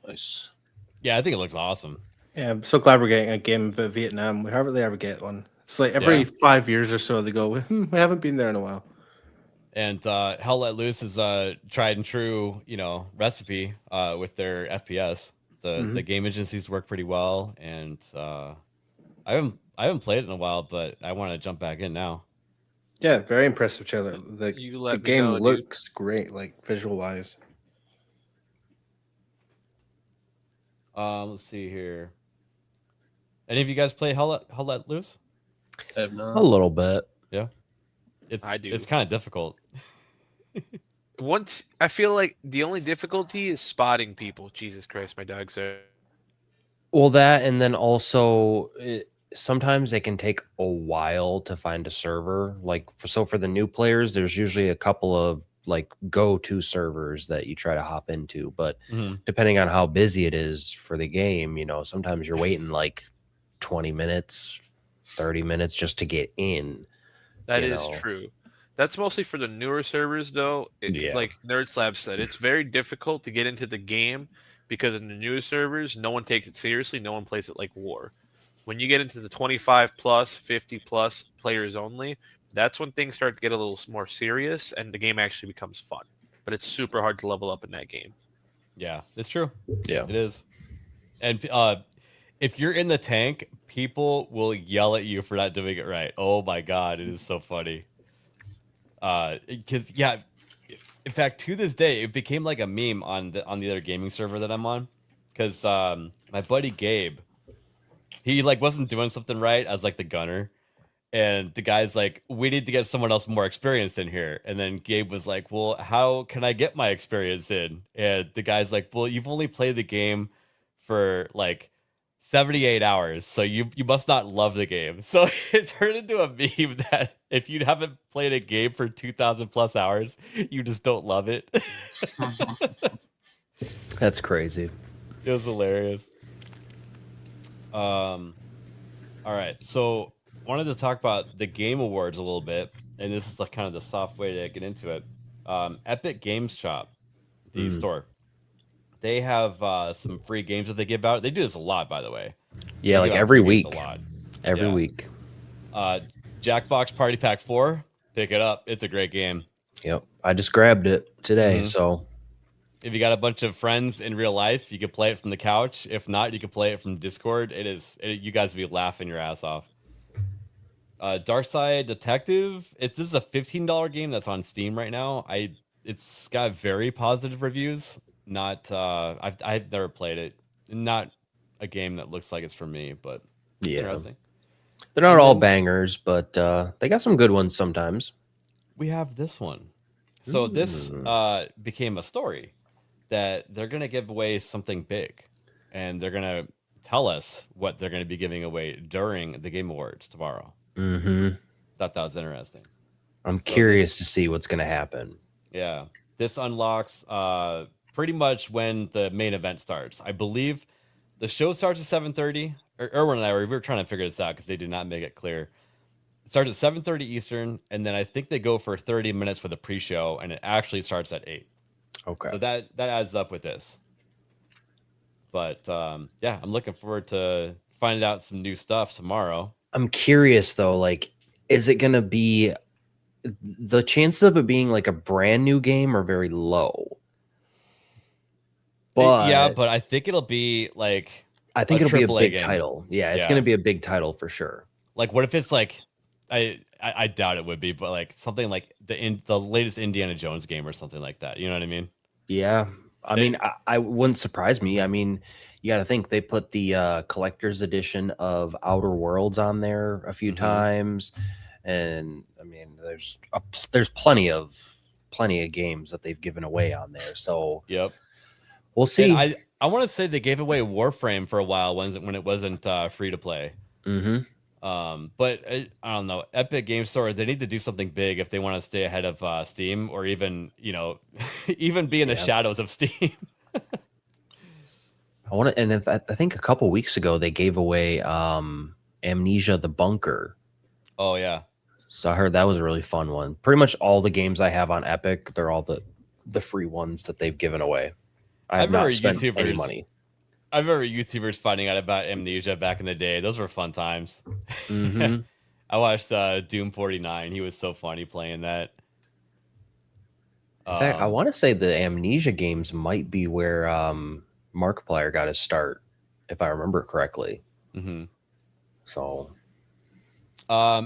S4: Nice.
S3: Yeah, I think it looks awesome.
S5: Yeah, I'm so glad we're getting a game about Vietnam. We hardly ever get one. It's like every
S3: Yeah.
S5: 5 years or so they go, we haven't been there in a while.
S3: And Hell Let Loose is a tried and true, recipe with their FPS. The game agencies work pretty well, and I haven't played it in a while, but I want to jump back in now.
S5: Yeah, very impressive trailer.
S6: You
S5: The
S6: let me
S5: game
S6: know, dude.
S5: looks great, like visual wise.
S3: Let's see here. Any of you guys play Hell Let Loose?
S4: I have
S2: A
S4: not.
S2: little bit.
S3: Yeah,
S6: I do.
S3: It's kind of difficult.
S6: Once I feel like the only difficulty is spotting people. Jesus Christ, my dog said.
S2: Well, that and then also sometimes it can take a while to find a server. Like for the new players, there's usually a couple of like go-to servers that you try to hop into, but depending on how busy it is for the game, you know, sometimes you're waiting like 20 minutes, 30 minutes just to get in.
S6: That
S2: you
S6: is
S2: know.
S6: true. That's mostly for the newer servers, though.
S2: Yeah.
S6: Like Nerd Slab said, it's very difficult to get into the game because in the newer servers, no one takes it seriously. No one plays it like war. When you get into the 25 plus, 50 plus players only, that's when things start to get a little more serious and the game actually becomes fun. But it's super hard to level up in that game.
S3: Yeah, it's true.
S2: Yeah.
S3: It is. And if you're in the tank, people will yell at you for not doing it right. Oh my god, it is so funny. Because yeah, in fact, to this day, it became like a meme on the other gaming server that I'm on. Because my buddy Gabe, he like wasn't doing something right as like the gunner, and the guy's like, "We need to get someone else more experienced in here." And then Gabe was like, "Well, how can I get my experience in?" And the guy's like, "Well, you've only played the game for like 78 hours, so you must not love the game." So it turned into a meme that if you haven't played a game for 2,000 plus hours, you just don't love it.
S2: That's crazy.
S3: It was hilarious. All right, so wanted to talk about the Game Awards a little bit, and this is like kind of the soft way to get into it. Epic Games Shop, the store, they have some free games that they give out. They do this a lot, by the way.
S2: Yeah,
S3: They
S2: like
S3: give out
S2: every
S3: free games
S2: week.
S3: a lot.
S2: Every
S3: Yeah.
S2: week.
S3: Jackbox Party Pack 4, pick it up. It's a great game.
S2: Yep. I just grabbed it today,
S3: Mhm.
S2: so
S3: If you got a bunch of friends in real life, you can play it from the couch. If not, you can play it from Discord. You guys will be laughing your ass off. Dark Side Detective. This is a $15 game that's on Steam right now. It's got very positive reviews. Not I've never played it. Not a game that looks like it's for me, but it's
S2: yeah.
S3: interesting.
S2: They're not
S3: And
S2: all
S3: then-
S2: bangers, but they got some good ones sometimes.
S3: We have this one. So this became a story that they're going to give away something big, and they're going to tell us what they're going to be giving away during the Game Awards tomorrow.
S2: Mm-hmm.
S3: Thought that was interesting.
S2: I'm curious to see what's going to happen.
S3: Yeah, this unlocks pretty much when the main event starts. I believe the show starts at 7:30. Erwin and I were trying to figure this out because they did not make it clear. It starts at 7:30 Eastern, and then I think they go for 30 minutes for the pre-show, and it actually starts at 8.
S2: Okay.
S3: So that adds up with this. But yeah, I'm looking forward to finding out some new stuff tomorrow.
S2: I'm curious though, like, is it going to be the chances of it being like a brand new game are very low? But
S3: Yeah, but I think it'll be like
S2: I think
S3: a
S2: it'll be a
S3: AAA
S2: big
S3: game.
S2: title. Yeah, it's
S3: Yeah.
S2: going to be a big title for sure.
S3: Like, what if it's like, I doubt it would be, but like something like the latest Indiana Jones game or something like that. You know what I mean?
S2: Yeah. I mean, I wouldn't surprise me. I mean, you got to think they put the collector's edition of Outer Worlds on there a few times, and I mean, there's plenty of games that they've given away on there. So
S3: Yep.
S2: we'll see.
S3: And I want to say they gave away Warframe for a while when it wasn't free to play.
S2: Mm-hmm.
S3: But I don't know. Epic Game Store, they need to do something big if they want to stay ahead of Steam, or even even be in the shadows of Steam.
S2: I think a couple weeks ago they gave away Amnesia: The Bunker.
S3: Oh yeah.
S2: So I heard that was a really fun one. Pretty much all the games I have on Epic, they're all the free ones that they've given away. I have not spent any money.
S3: I remember YouTubers finding out about Amnesia back in the day. Those were fun times.
S2: Mm-hmm.
S3: I watched Doom 49. He was so funny playing that.
S2: In fact, I want to say the Amnesia games might be where Markiplier got his start, if I remember correctly.
S3: Mm-hmm.
S2: So,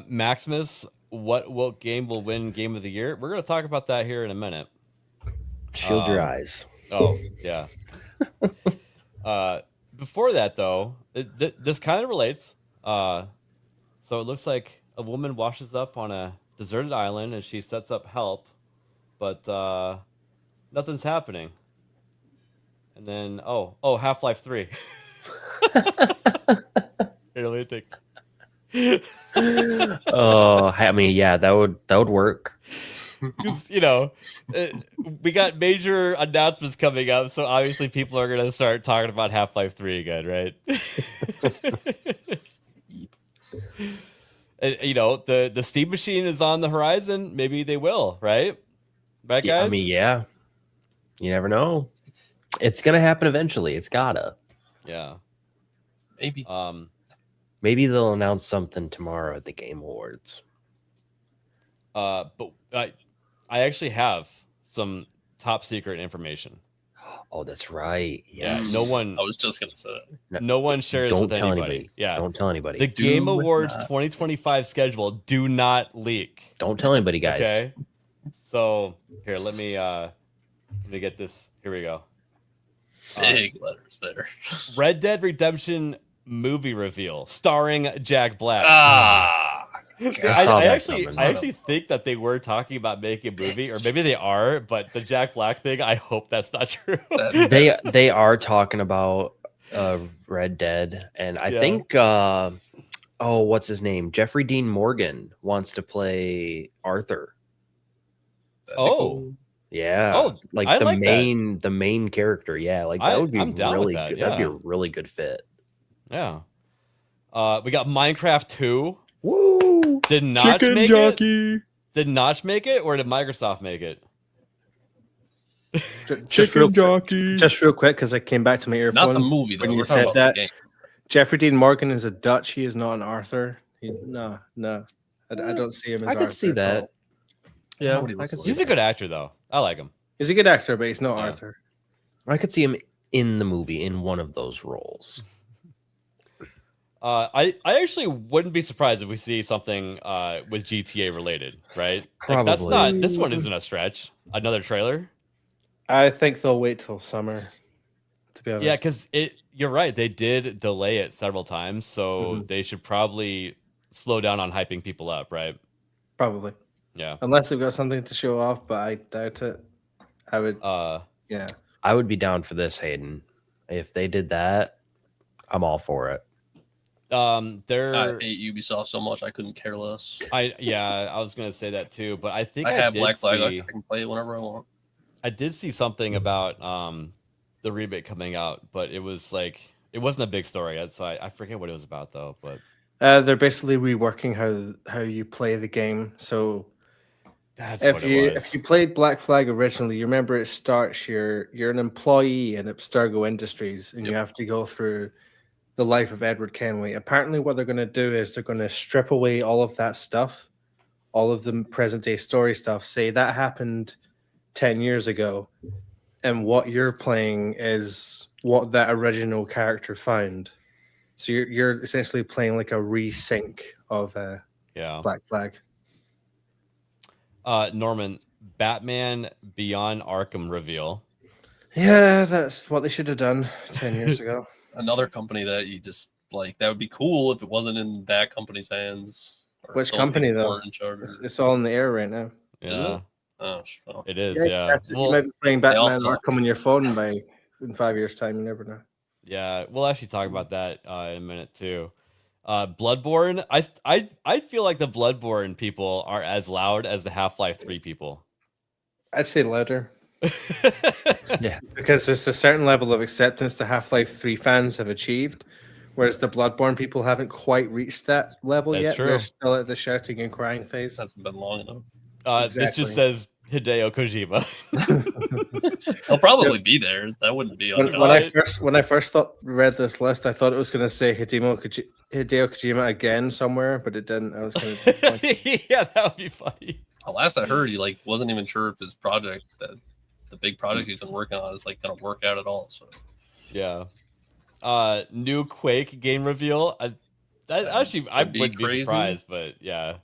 S3: Maximus what game will win Game of the Year? We're going to talk about that here in a minute.
S2: Shield your eyes.
S3: Oh, yeah. Before that, though, this kind of relates. So it looks like a woman washes up on a deserted island and she sets up help, but nothing's happening. And then, Half-Life 3. Here, let me think.
S2: Oh, I mean, yeah, that would work.
S3: You know, we got major announcements coming up, so obviously people are going to start talking about Half-Life 3 again, right? You know, the Steam Machine is on the horizon. Maybe they will, right? Right, guys?
S2: Yeah, I mean, yeah. You never know. It's gonna happen eventually. It's gotta.
S3: Yeah.
S4: Maybe.
S2: Maybe they'll announce something tomorrow at the Game Awards.
S3: But I actually have some top secret information.
S2: Oh, that's right.
S3: Yeah,
S2: Yes.
S3: no one.
S4: I was just gonna say.
S3: No one shares
S2: Don't
S3: with
S2: tell
S3: anybody.
S2: anybody.
S3: Yeah,
S2: Don't tell anybody.
S3: The Game
S4: Do
S3: Awards
S4: not.
S3: 2025 schedule do not leak.
S2: Don't tell anybody, guys.
S3: Okay. So here, let me get this. Here we go.
S4: Big letters there.
S3: Red Dead Redemption movie reveal starring Jack Black. See,
S2: I saw
S3: I
S2: that
S3: actually
S2: coming.
S3: think that they were talking about making a movie, or maybe they are, but the Jack Black thing, I hope that's not true.
S2: They are talking about Red Dead, and I
S3: Yeah.
S2: think what's his name? Jeffrey Dean Morgan wants to play Arthur.
S4: That'd be
S3: Oh.
S4: cool.
S2: Yeah.
S3: Oh,
S2: like
S3: I
S2: the
S3: like that.
S2: the main character. Yeah, like that would be
S3: I'm down with
S2: really
S3: that,
S2: good. That'd be a
S3: yeah.
S2: really good fit.
S3: Yeah. We got Minecraft 2.
S2: Woo!
S3: Did Notch make it? Did Notch make it, or did Microsoft make it?
S5: Just real quick, because I came back to my
S4: Not
S5: earphones.
S4: the movie though.
S5: when you
S4: We're talking
S5: said
S4: about
S5: that.
S4: the game.
S5: Jeffrey Dean Morgan is a Dutch. He is not an Arthur. No. I don't see him as
S2: I
S5: Arthur
S2: could see
S5: at
S2: that.
S5: all.
S2: Yeah,
S4: Nobody
S2: I
S4: looks
S2: could
S4: like
S2: see
S3: He's a
S2: that.
S3: good actor, though. I like him.
S5: He's a good actor, but he's not
S3: Yeah.
S5: Arthur.
S2: I could see him in the movie in one of those roles.
S3: I actually wouldn't be surprised if we see something with GTA related, right? Like, that's
S2: Probably.
S3: not. This one isn't a stretch. Another trailer.
S5: I think they'll wait till summer. To be honest,
S3: Yeah, because you're right. They did delay it several times, so
S5: Mhm.
S3: they should probably slow down on hyping people up, right?
S5: probably
S3: Yeah.
S5: unless they've got something to show off, but I doubt it. I would. Yeah.
S2: I would be down for this, Hayden. If they did that, I'm all for it.
S4: I
S3: They're.
S4: hate Ubisoft so much I couldn't care less.
S3: I was gonna say that too, but I think
S4: I have
S3: did
S4: Black Flag.
S3: see-
S4: I can play it whenever I want.
S3: I did see something about the remake coming out, but it was like it wasn't a big story, so I forget what it was about though. But
S5: They're basically reworking how you play the game. So
S3: that's what it was.
S5: if you played Black Flag originally, you remember it starts you're an employee in Abstergo Industries, and you have to go through the life of Edward Kenway. Apparently, what they're going to do is they're going to strip away all of that stuff, all of the present day story stuff. Say that happened 10 years ago, and what you're playing is what that original character found. So you're essentially playing like a resync of
S3: Yeah.
S5: Black Flag.
S3: Norman, Batman Beyond Arkham reveal.
S5: Yeah, that's what they should have done 10 years ago.
S4: Another company that you just like that would be cool if it wasn't in that company's hands. or
S5: Which
S4: those
S5: company,
S4: people
S5: though?
S4: weren't in charge, or-
S5: It's all in the air right now.
S3: Yeah,
S4: Oh, well,
S3: it is.
S5: Yeah,
S3: Yeah.
S5: that's it.
S3: Well,
S5: You might be playing
S4: they all
S5: Batman
S4: suck.
S5: Arkham on your phone in 5 years' time. You never know.
S3: yeah. We'll actually talk about that in a minute too. Bloodborne. I feel like the Bloodborne people are as loud as the Half-Life 3 people.
S5: I'd say louder
S2: Yeah.
S5: because there's a certain level of acceptance the Half-Life 3 fans have achieved, whereas the Bloodborne people haven't quite reached that level
S3: That's
S5: yet.
S3: true.
S5: They're still at the shouting and crying phase.
S4: that's been long enough.
S3: This
S5: Exactly.
S3: just says Hideo Kojima.
S4: They'll probably be there. That wouldn't be
S5: When
S4: uncommon.
S5: I first read this list, I thought it was going to say Hideo Kojima again somewhere, but it didn't. I was kind of disappointed.
S3: Yeah, that would be funny.
S4: Last I heard, he like wasn't even sure if his project, the big project he's been working on, is like gonna work out at all. So
S3: Yeah. New Quake game reveal. I
S4: That'd
S3: wouldn't
S4: be
S3: be
S4: crazy.
S3: surprised, but yeah.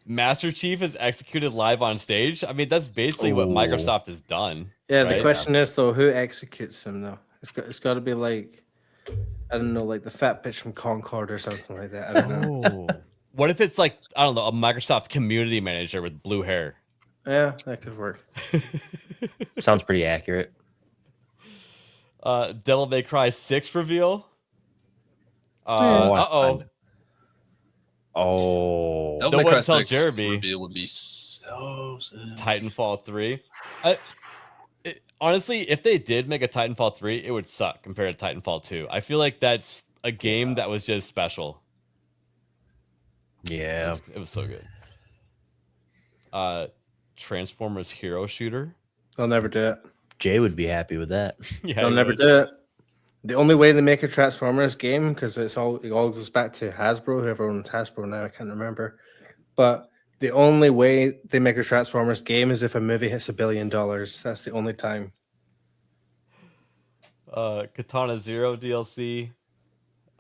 S3: Master Chief is executed live on stage. I mean, that's basically what
S2: Ooh.
S3: Microsoft has done.
S5: Yeah,
S3: right?
S5: the question is though, who executes him though? It's got to be like, I don't know, like the fat bitch from Concord or something like that. I don't know.
S3: Oh, what if it's like, I don't know, a Microsoft community manager with blue hair?
S5: Yeah, that could work.
S2: Sounds pretty accurate.
S3: Devil May Cry 6 reveal.
S2: I-
S3: Uh-oh.
S2: Oh,
S4: Devil
S3: No
S4: May
S3: one
S4: Cry
S3: tell
S4: 6
S3: Jeremy.
S4: reveal would be so sick.
S3: Titanfall 3. Honestly, if they did make a Titanfall 3, it would suck compared to Titanfall 2. I feel like that's a game that was just special.
S2: yeah.
S3: It was so good. Transformers Hero Shooter.
S5: They'll never do it.
S2: Jay would be happy with that.
S3: Yeah,
S5: They'll
S3: you
S5: never
S3: would.
S5: do it. The only way they make a Transformers game, because it all goes back to Hasbro, whoever owns Hasbro now, I can't remember. But the only way they make a Transformers game is if a movie hits $1 billion. That's the only time.
S3: Katana Zero DLC.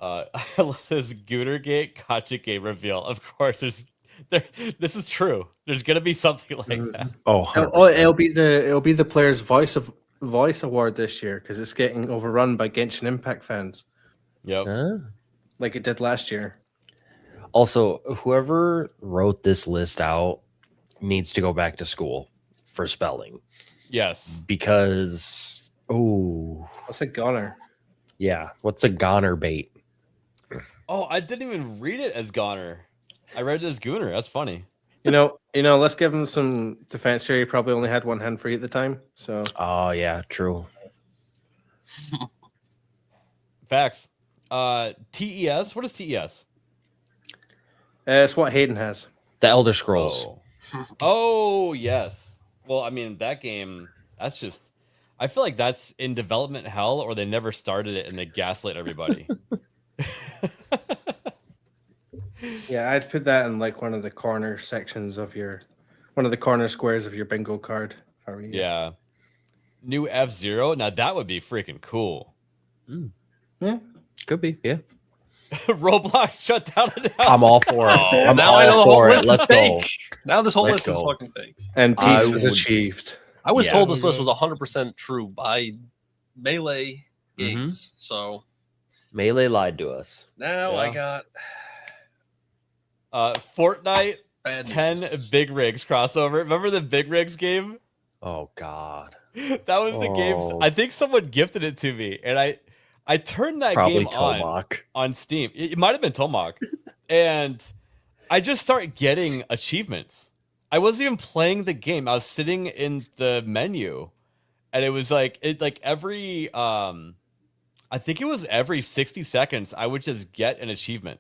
S3: I love this Goonergate Gotcha game reveal. Of course, this is true. There's gonna be something like that.
S2: Oh,
S5: It'll be the player's voice award this year because it's getting overrun by Genshin Impact fans,
S3: Yep.
S5: like it did last year.
S2: Also, whoever wrote this list out needs to go back to school for spelling
S3: Yes.
S2: because
S5: What's a goner?
S2: yeah, what's a goner bait?
S3: Oh, I didn't even read it as Goner. I read it as Gooner. That's funny.
S5: You know. Let's give him some defense here. He probably only had one hand free at the time, so
S2: Oh yeah, true.
S3: Facts. TES. What is TES?
S5: it's what Hayden has.
S2: The Elder Scrolls.
S3: Oh, yes. Well, I mean, that game, that's just, I feel like that's in development hell, or they never started it and they gaslit everybody.
S5: Yeah, I'd put that in like one of the corner sections of one of the corner squares of your bingo card. If I were you.
S3: Yeah. New F-Zero. Now that would be freaking cool.
S5: Yeah.
S2: Could be, yeah.
S3: Roblox shut down.
S2: I'm all for it. I'm
S4: now
S2: all
S4: I know the whole
S2: for it.
S4: list
S2: Let's
S4: is
S2: go.
S4: fake. Now this whole
S2: Let's
S4: list is
S2: go.
S4: fucking fake.
S5: And
S2: I
S5: peace was
S2: would-
S5: achieved.
S4: I was
S2: Yeah.
S4: told this list was 100% true by Melee Games. So
S2: Melee lied to us.
S4: now I got
S3: Fortnite
S4: bad
S3: 10
S4: news.
S3: Big Rigs crossover. Remember the Big Rigs game?
S2: Oh God.
S3: That was the game.
S2: Oh.
S3: I think someone gifted it to me, and I turned that
S2: Probably
S3: game
S2: Tomahawk.
S3: on Steam. It might have been Tomahawk, and I just started getting achievements. I wasn't even playing the game. I was sitting in the menu, and it was like every I think it was every 60 seconds I would just get an achievement,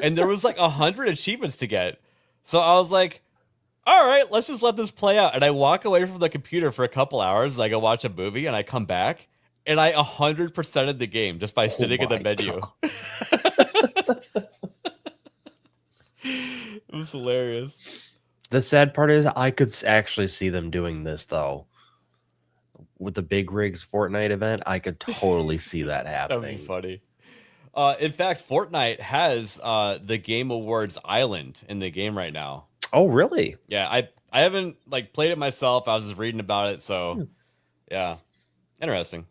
S3: and there was like 100 achievements to get. So I was like, all right, let's just let this play out. And I walk away from the computer for a couple hours. I go watch a movie, and I come back, and I 100%ed the game just by sitting in the
S2: my
S3: menu. It was hilarious.
S2: The sad part is I could actually see them doing this though. With the Big Rigs Fortnite event, I could totally see that
S3: That would be
S2: happening.
S3: funny. In fact, Fortnite has the Game Awards Island in the game right now.
S2: Oh, really?
S3: Yeah, I haven't like played it myself. I was just reading about it, so yeah, interesting.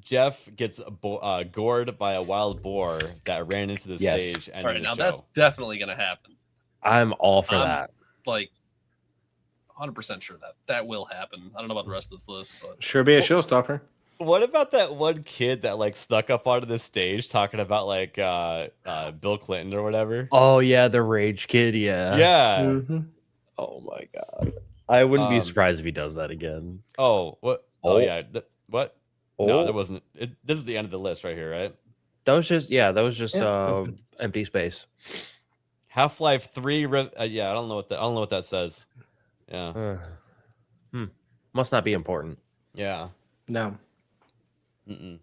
S3: Jeff gets gored by a wild boar that ran into the
S2: Yes.
S3: stage and
S4: All right, now that's definitely gonna happen.
S2: I'm all for
S4: I'm-
S2: that.
S4: Like 100% sure that will happen. I don't know about the rest of this list, but
S5: Sure be a showstopper.
S3: What about that one kid that like snuck up onto the stage talking about like Bill Clinton or whatever?
S2: Oh yeah, the Rage Kid, yeah.
S3: Yeah.
S5: Mhm.
S2: Oh my God. I wouldn't be
S3: Um,
S2: surprised if he does that again.
S3: Oh, what? Oh,
S2: Oh.
S3: yeah. What? No,
S2: Oh.
S3: there wasn't. This is the end of the list right here, right?
S2: That was just
S5: Yeah,
S2: empty space.
S3: Half-Life 3. Yeah, I don't know what that says. Yeah.
S2: Must not be important.
S3: Yeah.
S5: No.
S3: Mm-mm.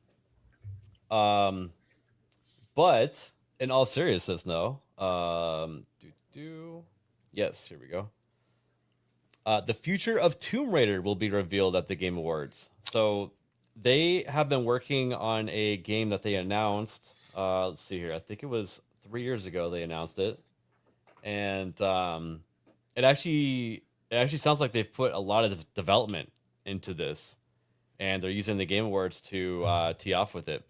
S3: But in all seriousness, no. Yes, here we go. The future of Tomb Raider will be revealed at the Game Awards. So they have been working on a game that they announced. Let's see here. I think it was 3 years ago they announced it, and it actually sounds like they've put a lot of development into this, and they're using the Game Awards to tee off with it.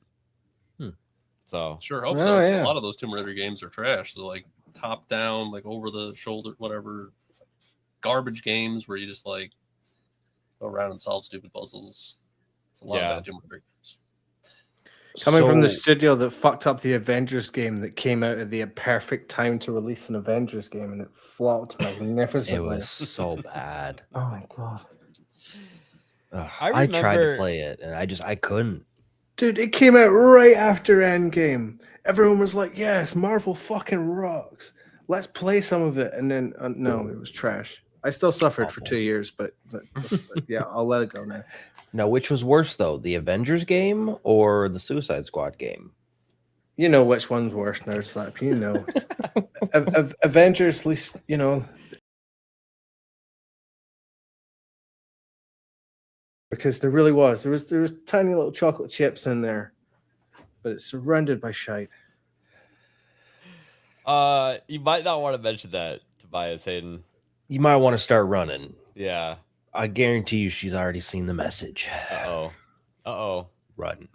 S3: So
S4: Sure hope
S5: Oh,
S4: so. 'Cause
S5: yeah.
S4: A lot of those Tomb Raider games are trash. They're like top down, like over the shoulder, whatever. It's like garbage games where you just like go around and solve stupid puzzles. It's a lot
S3: Yeah.
S4: of bad Tomb Raider games.
S5: Coming from the
S2: So-
S5: studio that fucked up the Avengers game that came out at the perfect time to release an Avengers game, and it flopped magnificently.
S2: It was so bad.
S5: Oh my god.
S2: Ugh,
S3: I
S2: I tried to
S3: remember-
S2: play it and I couldn't.
S5: Dude, it came out right after Endgame. Everyone was like, yes, Marvel fucking rocks. Let's play some of it. And then, no, it was trash. I still suffered for
S2: Awful.
S5: 2 years, but yeah, I'll let it go now.
S2: Now, which was worse though, the Avengers game or the Suicide Squad game?
S5: You know which one's worse, Nerd Slap. You know. Avengers, at least, you know. Because there really was. There was tiny little chocolate chips in there. But it's surrounded by shite.
S3: you might not want to mention that, Tobias Hayden.
S2: You might want to start running.
S3: Yeah.
S2: I guarantee you she's already seen the message.
S3: Uh-oh.
S2: Run.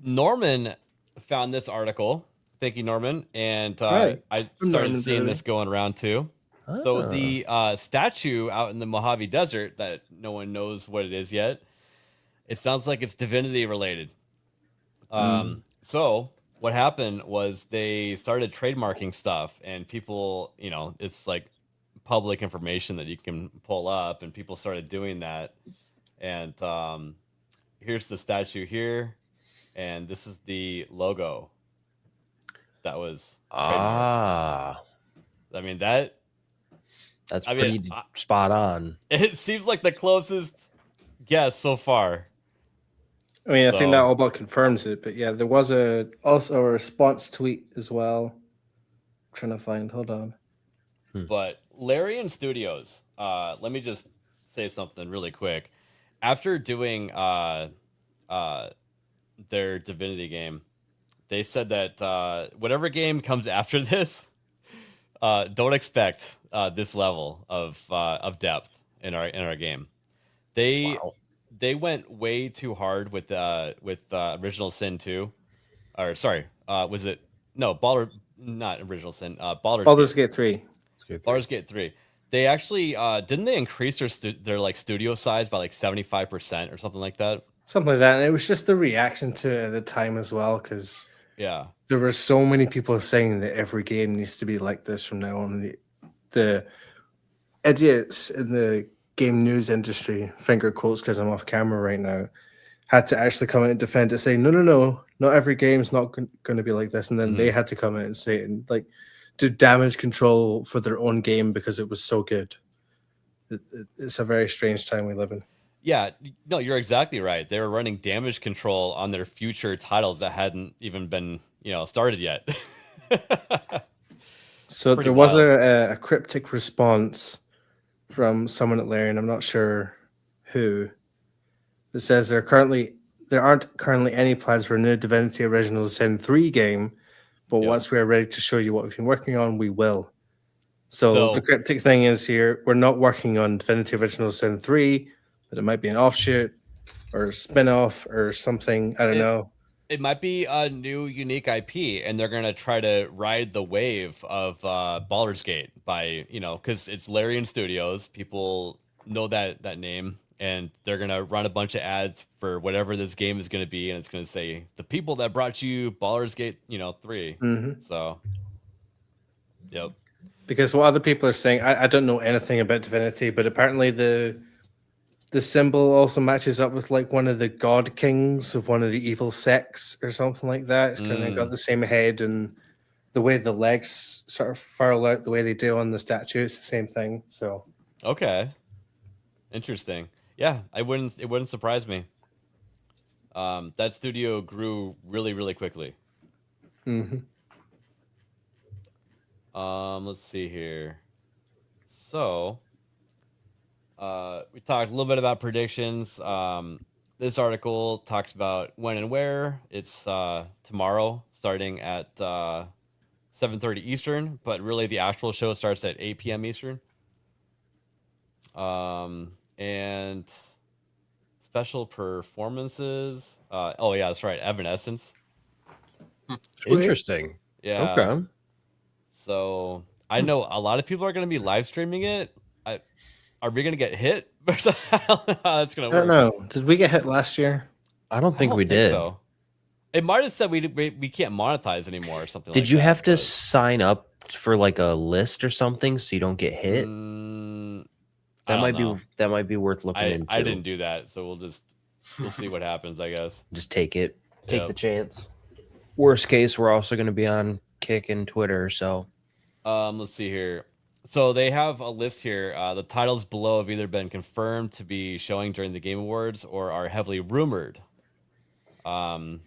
S3: Norman found this article. Thank you, Norman. And
S5: Right.
S3: I
S5: I'm
S3: started
S5: Norman,
S3: seeing
S5: baby.
S3: this going around too. So
S2: Ah.
S3: the statue out in the Mojave Desert that no one knows what it is yet, it sounds like it's divinity related. So what happened was they started trademarking stuff, and people, you know, it's like public information that you can pull up, and people started doing that. And here's the statue here, and this is the logo that was trademarked.
S2: Ah,
S3: I mean,
S2: that's
S3: I mean,
S2: pretty spot on.
S3: it seems like the closest guess so far.
S5: I mean, I think that
S3: So-
S5: all about confirms it. But yeah, there was also a response tweet as well. I'm trying to find. Hold on.
S3: But Larian Studios, let me just say something really quick. After doing their Divinity game, they said that whatever game comes after this, don't expect this level of depth in our game. They went way too hard with Original Sin 2. Or sorry, was it not Original Sin,
S5: Baldur's Gate 3.
S3: Baldur's Gate 3. They actually didn't they increase their like studio size by like 75% or something like that?
S5: Something like that. And it was just the reaction to it at the time as well, because
S3: Yeah.
S5: there were so many people saying that every game needs to be like this from now on. The idiots in the game news industry, finger quotes because I'm off camera right now, had to actually come out and defend it, say, no, not every game's not going to be like this. And then they had to come out and say it and like do damage control for their own game because it was so good. It's a very strange time we live in.
S3: Yeah, no, you're exactly right. They were running damage control on their future titles that hadn't even been, started yet.
S5: So
S3: Pretty
S5: there was
S3: wild.
S5: a cryptic response from someone at Larian, I'm not sure who, that says there aren't currently any plans for a new Divinity Original Sin 3 game, but
S3: Yep.
S5: once we are ready to show you what we've been working on, we will. So
S3: So-
S5: the cryptic thing is here, we're not working on Divinity Original Sin 3, but it might be an offshoot or a spin-off or something. I don't know.
S3: It might be a new unique IP, and they're gonna try to ride the wave of Baldur's Gate by because it's Larian Studios. People know that name, and they're gonna run a bunch of ads for whatever this game is gonna be, and it's gonna say the people that brought you Baldur's Gate 3.
S5: Mhm.
S3: So, yep.
S5: Because what other people are saying, I don't know anything about Divinity, but apparently the symbol also matches up with like one of the god kings of one of the evil sects or something like that. It's kind of got the same head, and the way the legs sort of furl out the way they do on the statue, it's the same thing. So
S3: Okay. Interesting. Yeah, it wouldn't surprise me. That studio grew really, really quickly. Let's see here. So, we talked a little bit about predictions. This article talks about when and where. It's tomorrow, starting at 7:30 Eastern, but really the actual show starts at 8 p.m. Eastern. And special performances. Oh yeah, that's right. Evanescence.
S2: Interesting.
S3: Yeah.
S2: Okay.
S3: So I know a lot of people are going to be live streaming it. Are we going to get hit? I don't know how that's going
S5: I
S3: to work.
S5: don't know. Did we get hit last year?
S2: I don't think
S3: I don't
S2: we
S3: think
S2: did.
S3: so. It might have said we can't monetize anymore or something.
S2: Did
S3: like
S2: you
S3: that,
S2: have to
S3: but-
S2: sign up for like a list or something so you don't get hit?
S3: I don't know.
S2: That might be worth looking into.
S3: I didn't do that, so we'll see what happens, I guess.
S2: Just take it. Take
S3: Yep.
S2: the chance. Worst case, we're also going to be on Kick and Twitter. So,
S3: Let's see here. So they have a list here. The titles below have either been confirmed to be showing during the Game Awards or are heavily rumored. TXKO.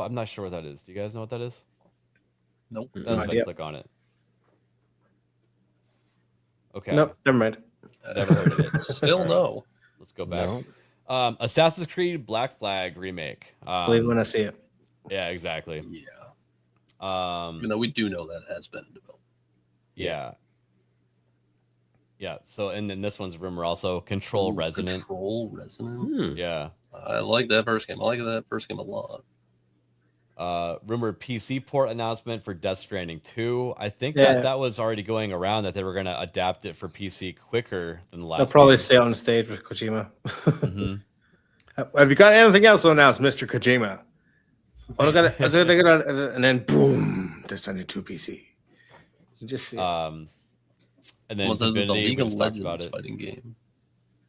S3: I'm not sure what that is. Do you guys know what that is?
S4: Nope.
S3: Unless I
S5: idea.
S3: click on it. Okay.
S5: Nope, never mind.
S3: Never heard of it.
S4: Still
S3: All right.
S4: no.
S3: Let's go back.
S2: no.
S3: Assassin's Creed Black Flag remake.
S5: Believe when I see it.
S3: Yeah, exactly.
S4: Yeah. Even though we do know that has been in development.
S3: Yeah. Yeah. So, and then this one's rumor also. Control
S4: Ooh,
S3: Resonant.
S4: Control Resonant.
S3: Yeah.
S4: I like that first game. I like that first game a lot.
S3: Rumored PC port announcement for Death Stranding 2. I think
S5: Yeah.
S3: that was already going around that they were going to adapt it for PC quicker than the last.
S5: They'll probably
S3: game.
S5: say it on stage with Kojima.
S3: Mhm.
S5: Have you got anything else to announce, Mr. Kojima? Oh, and then boom, Death Stranding 2 PC. You just see it.
S3: And then
S4: Someone says it's a
S3: Divinity,
S4: League
S3: we
S4: of
S3: just talked about
S4: Legends
S3: it.
S4: fighting game.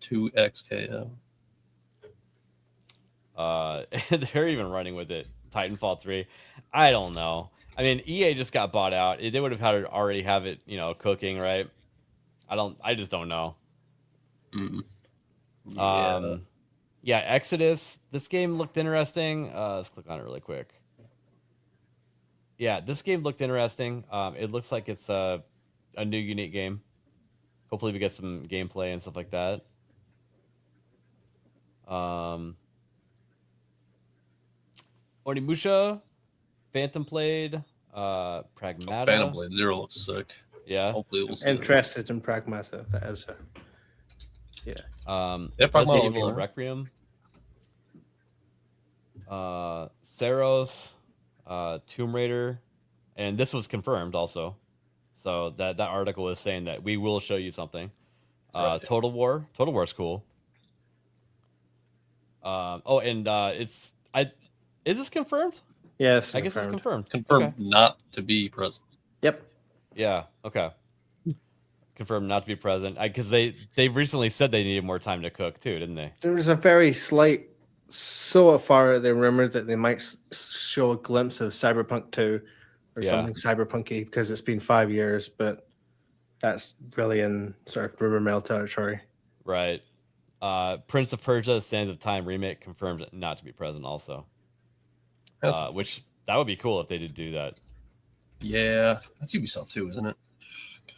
S4: 2XKO.
S3: They're even running with it. Titanfall 3. I don't know. I mean, EA just got bought out. They would have had it already have it, cooking, right? I just don't know.
S4: Yeah.
S3: Yeah, Exodus. This game looked interesting. Let's click on it really quick. Yeah, this game looked interesting. It looks like it's a new unique game. Hopefully we get some gameplay and stuff like that. Onimusha, Phantom Blade, Pragmata.
S4: Phantom Blade Zero looks sick.
S3: Yeah.
S4: Hopefully we'll see.
S5: Interested in Pragmata. That is a... Yeah.
S4: Yeah, Pragmata
S3: Resident
S4: looks
S3: Evil
S4: good.
S3: Requiem. Saros, Tomb Raider, and this was confirmed also. So that article is saying that we will show you something.
S4: Right.
S3: Total War. Total War's cool. Is this confirmed?
S5: Yes.
S3: I guess it's confirmed.
S4: Confirmed
S3: Okay.
S4: not to be present.
S5: Yep.
S3: Yeah. Okay. Confirmed not to be present. Because they recently said they needed more time to cook too, didn't they?
S5: There was a very slight, so far they rumored that they might show a glimpse of Cyberpunk 2 or
S3: Yeah.
S5: something cyberpunky because it's been 5 years, but that's really in sort of rumor mill territory.
S3: Right. Prince of Persia: Sands of Time remake confirmed not to be present also. Which that would be cool if they did do that.
S4: Yeah, that's Ubisoft too, isn't it?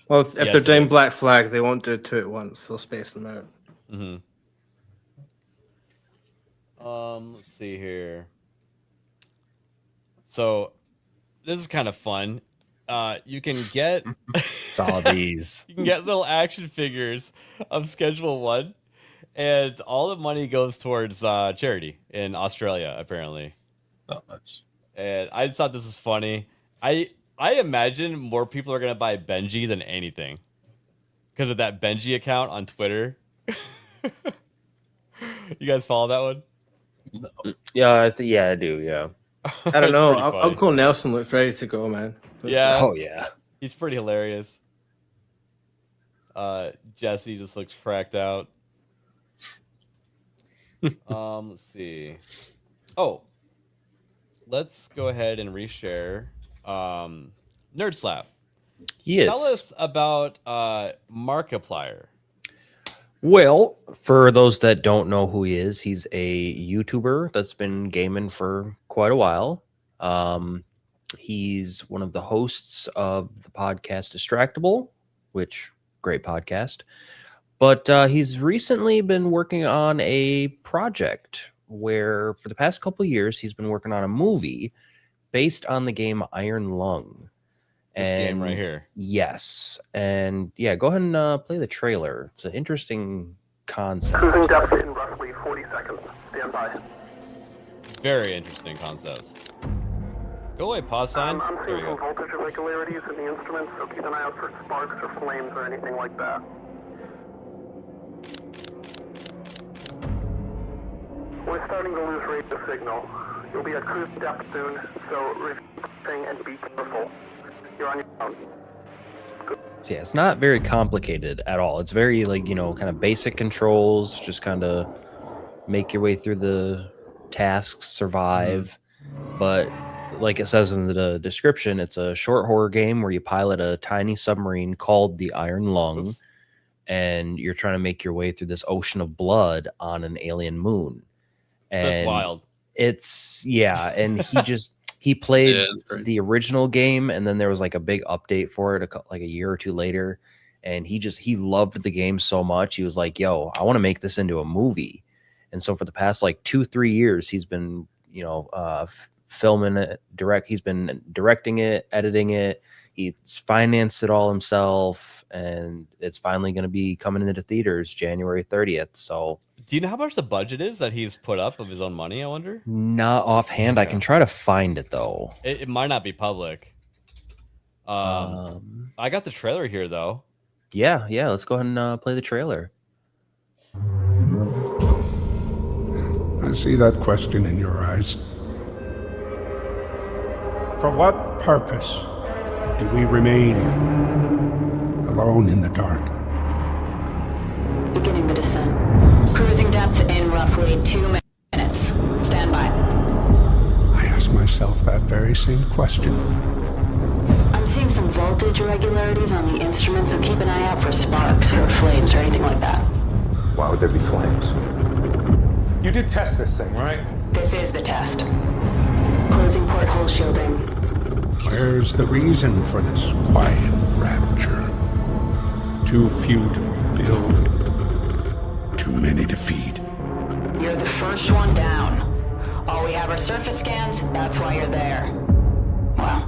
S5: Well, if
S3: Yes,
S5: they're
S3: it
S5: doing
S3: is.
S5: Black Flag, they won't do two at once. They'll space them out.
S3: Mm-hmm. Let's see here. So this is kind of fun. You can get
S2: Saw these.
S3: you can get little action figures of Schedule 1, and all the money goes towards charity in Australia, apparently.
S4: Oh, nice.
S3: And I just thought this was funny. I imagine more people are gonna buy Benji than anything because of that Benji account on Twitter. You guys follow that one?
S2: Yeah, I do. Yeah.
S5: I don't
S3: It's
S5: know.
S3: pretty funny.
S5: Uncle Nelson looks ready to go, man.
S3: Yeah.
S2: Oh yeah.
S3: He's pretty hilarious. Jesse just looks cracked out. Let's see. Oh, let's go ahead and reshare. Nerd Slap.
S2: Yes.
S3: Tell us about Markiplier.
S2: Well, for those that don't know who he is, he's a YouTuber that's been gaming for quite a while. He's one of the hosts of the podcast Distractable, which great podcast. But he's recently been working on a project where for the past couple of years he's been working on a movie based on the game Iron Lung.
S3: This game right here.
S2: Yes. And yeah, go ahead and play the trailer. It's an interesting concept.
S10: Cruising depth in roughly 40 seconds. Stand by.
S3: Very interesting concepts. Go away, pause sign.
S10: I'm
S3: There
S10: seeing
S3: we
S10: some
S3: go.
S10: voltage irregularities in the instruments, so keep an eye out for sparks or flames or anything like that. We're starting to lose radio signal. You'll be at cruise depth soon, so review everything and be careful. You're on your own.
S2: So yeah, it's not very complicated at all. It's very like, kind of basic controls, just kind of make your way through the tasks, survive. But like it says in the description, it's a short horror game where you pilot a tiny submarine called the Iron Lung, and you're trying to make your way through this ocean of blood on an alien moon. And
S3: That's wild.
S2: And he played
S4: Yeah, it's great.
S2: the original game, and then there was like a big update for it like a year or two later, and he loved the game so much he was like, yo, I want to make this into a movie. And so for the past like 2-3 years he's been filming it, he's been directing it, editing it, he's financed it all himself, and it's finally going to be coming into theaters January 30th. So
S3: Do you know how much the budget is that he's put up of his own money, I wonder?
S2: not offhand. I can try to find it though.
S3: It might not be public. I got the trailer here, though.
S2: Yeah, let's go ahead and play the trailer.
S11: I see that question in your eyes. For what purpose do we remain alone in the dark?
S12: Beginning the descent. Cruising depth in roughly 2 minutes. Stand by.
S11: I ask myself that very same question.
S12: I'm seeing some voltage irregularities on the instrument, so keep an eye out for sparks or flames or anything like that.
S13: Why would there be flames? You did test this thing, right?
S12: This is the test. Closing porthole shielding.
S11: Where's the reason for this quiet rapture? Too few to rebuild, too many to feed.
S12: You're the first one down. All we have are surface scans, that's why you're there. Well,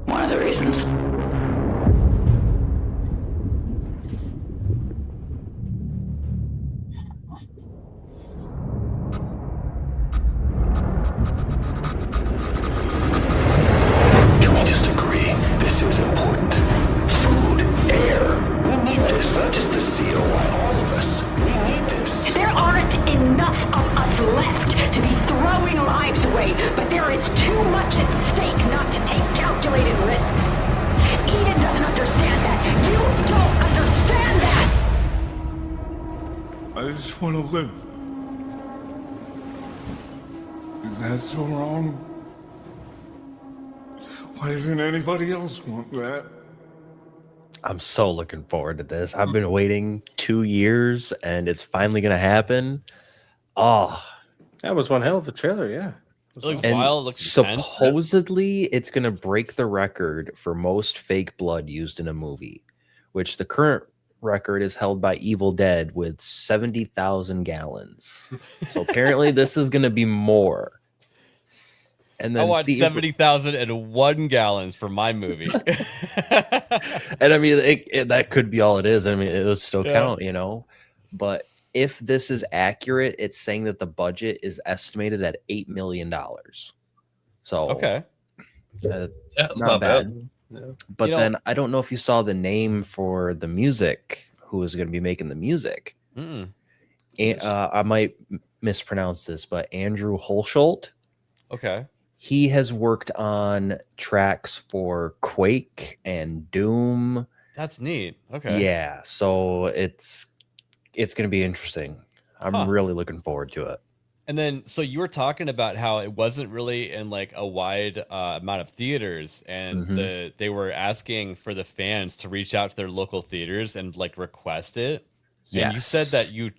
S12: one of the reasons.
S13: Can we just agree this is important? Food, air. We need this, not just the COI, all of us. We need this.
S12: There aren't enough of us left to be throwing lives away, but there is too much at stake not to take calculated risks. Eden doesn't understand that. You don't understand that!
S11: I just want to live. Is that so wrong? Why doesn't anybody else want that?
S2: I'm so looking forward to this. I've been waiting 2 years, and it's finally going to happen. Oh,
S5: That was one hell of a trailer, yeah.
S3: It looks
S2: and
S3: wild. It looks intense.
S2: supposedly it's going to break the record for most fake blood used in a movie, which the current record is held by Evil Dead with 70,000 gallons. So apparently this is going to be more. And
S3: I
S2: then
S3: want 70,001 gallons for my movie.
S2: and I mean, that could be all it is. I mean, it will still count, But if this is accurate, it's saying that the budget is estimated at $8 million. So
S3: Okay.
S4: It's
S2: not bad.
S4: Yeah.
S2: But then I don't know if you saw the name for the music, who is going to be making the music. I might mispronounce this, but Andrew Holsholt.
S3: Okay.
S2: He has worked on tracks for Quake and Doom.
S3: That's neat. Okay.
S2: Yeah, so it's going to be interesting. I'm really looking forward to it.
S3: And then, so you were talking about how it wasn't really in like a wide amount of theaters, and they were asking for the fans to reach out to their local theaters and like request it. Yeah. And you said that you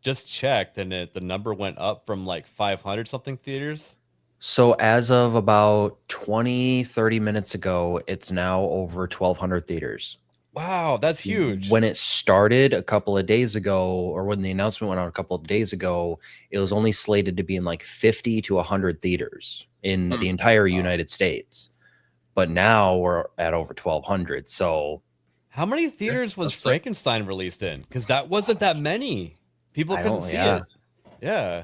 S3: just checked, and the number went up from like 500 something theaters.
S2: So as of about 20-30 minutes ago, it's now over 1,200 theaters.
S3: Wow, that's huge.
S2: When it started a couple of days ago, or when the announcement went out a couple of days ago, it was only slated to be in like 50 to 100 theaters in the entire United States. But now we're at over 1,200. So
S3: how many theaters was Frankenstein released in? Because that wasn't that many. People couldn't see it. Yeah.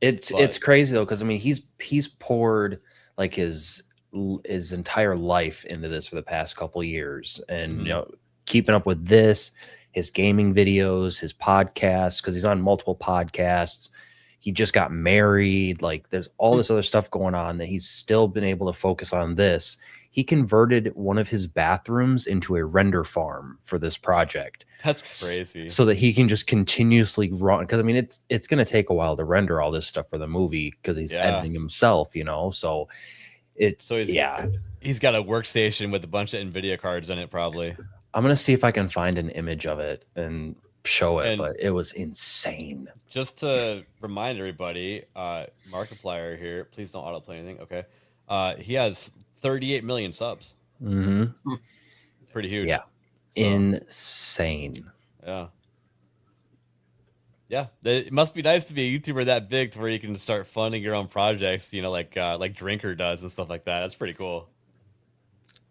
S2: It's crazy though, because I mean he's poured like his entire life into this for the past couple years, and you know, keeping up with this, his gaming videos, his podcasts, because he's on multiple podcasts. He just got married. Like there's all this other stuff going on that he's still been able to focus on this. He converted one of his bathrooms into a render farm for this project.
S3: That's crazy.
S2: So that he can just continuously run. Because I mean, it's going to take a while to render all this stuff for the movie because he's editing himself, you know. So he's got
S3: a workstation with a bunch of NVIDIA cards in it, probably.
S2: I'm gonna see if I can find an image of it and show it, but it was insane.
S3: Just to remind everybody, Markiplier here, please don't autoplay anything. Okay. He has 38 million subs. Pretty huge.
S2: Yeah. So, insane.
S3: Yeah. Yeah. It must be nice to be a YouTuber that big to where you can start funding your own projects, you know, like Drinker does and stuff like that. That's pretty cool.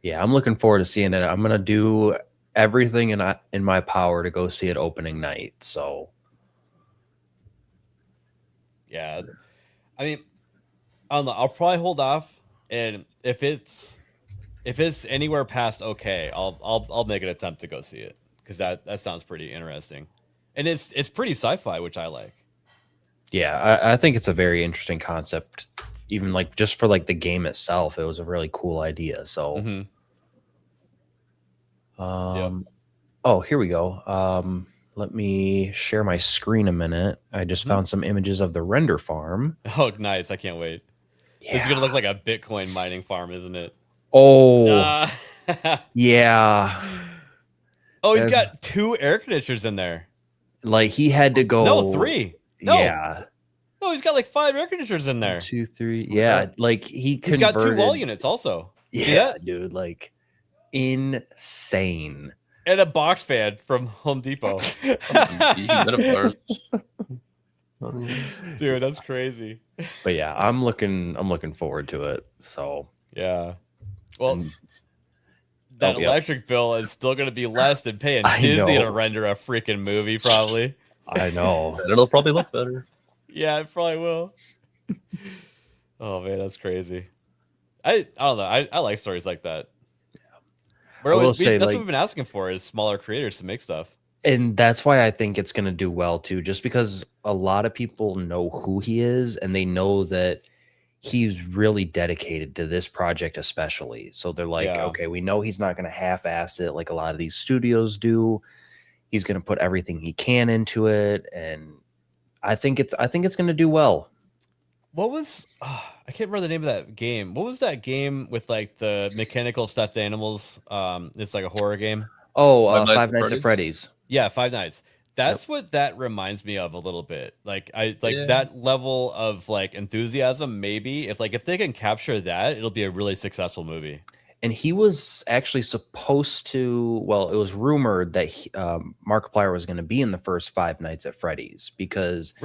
S2: Yeah, I'm looking forward to seeing it. I'm gonna do everything in my power to go see it opening night. So
S3: yeah, I mean, I don't know. I'll probably hold off, and if it's anywhere past okay, I'll make an attempt to go see it, because that sounds pretty interesting, and it's pretty sci-fi, which I like.
S2: Yeah, I think it's a very interesting concept. Even like just for like the game itself, it was a really cool idea. So, oh, here we go. Let me share my screen a minute. I just found some images of the render farm.
S3: Oh, nice! I can't wait. Yeah. It's gonna look like a Bitcoin mining farm, isn't it?
S2: Oh, yeah.
S3: Oh, he's got 2 air conditioners in there.
S2: Like he had to go.
S3: No, 3. No.
S2: Yeah.
S3: No, he's got like 5 air conditioners in there.
S2: 2, 3. Yeah, like he's
S3: got 2 wall units also.
S2: Yeah, dude, like insane.
S3: And a box fan from Home Depot. Dude, that's crazy.
S2: But yeah, I'm looking forward to it. So
S3: yeah. Well, that electric bill is still going to be less than paying Disney to render a freaking movie, probably.
S2: I know.
S4: And it'll probably look better.
S3: Yeah, it probably will. Oh man, that's crazy. I don't know. I like stories like that. That's what we've been asking for, is smaller creators to make stuff.
S2: And that's why I think it's going to do well too, just because a lot of people know who he is and they know that he's really dedicated to this project especially. So they're like, okay, we know he's not going to half-ass it like a lot of these studios do. He's going to put everything he can into it, and I think it's going to do well.
S3: What was I can't remember the name of that game. What was that game with like the mechanical stuffed animals? It's like a horror game.
S2: Oh, Five Nights at Freddy's.
S3: Yeah, Five Nights. That's what that reminds me of a little bit. Like that level of like enthusiasm. Maybe if they can capture that, it'll be a really successful movie.
S2: And he was actually supposed to. Well, it was rumored that Markiplier was going to be in the first Five Nights at Freddy's, because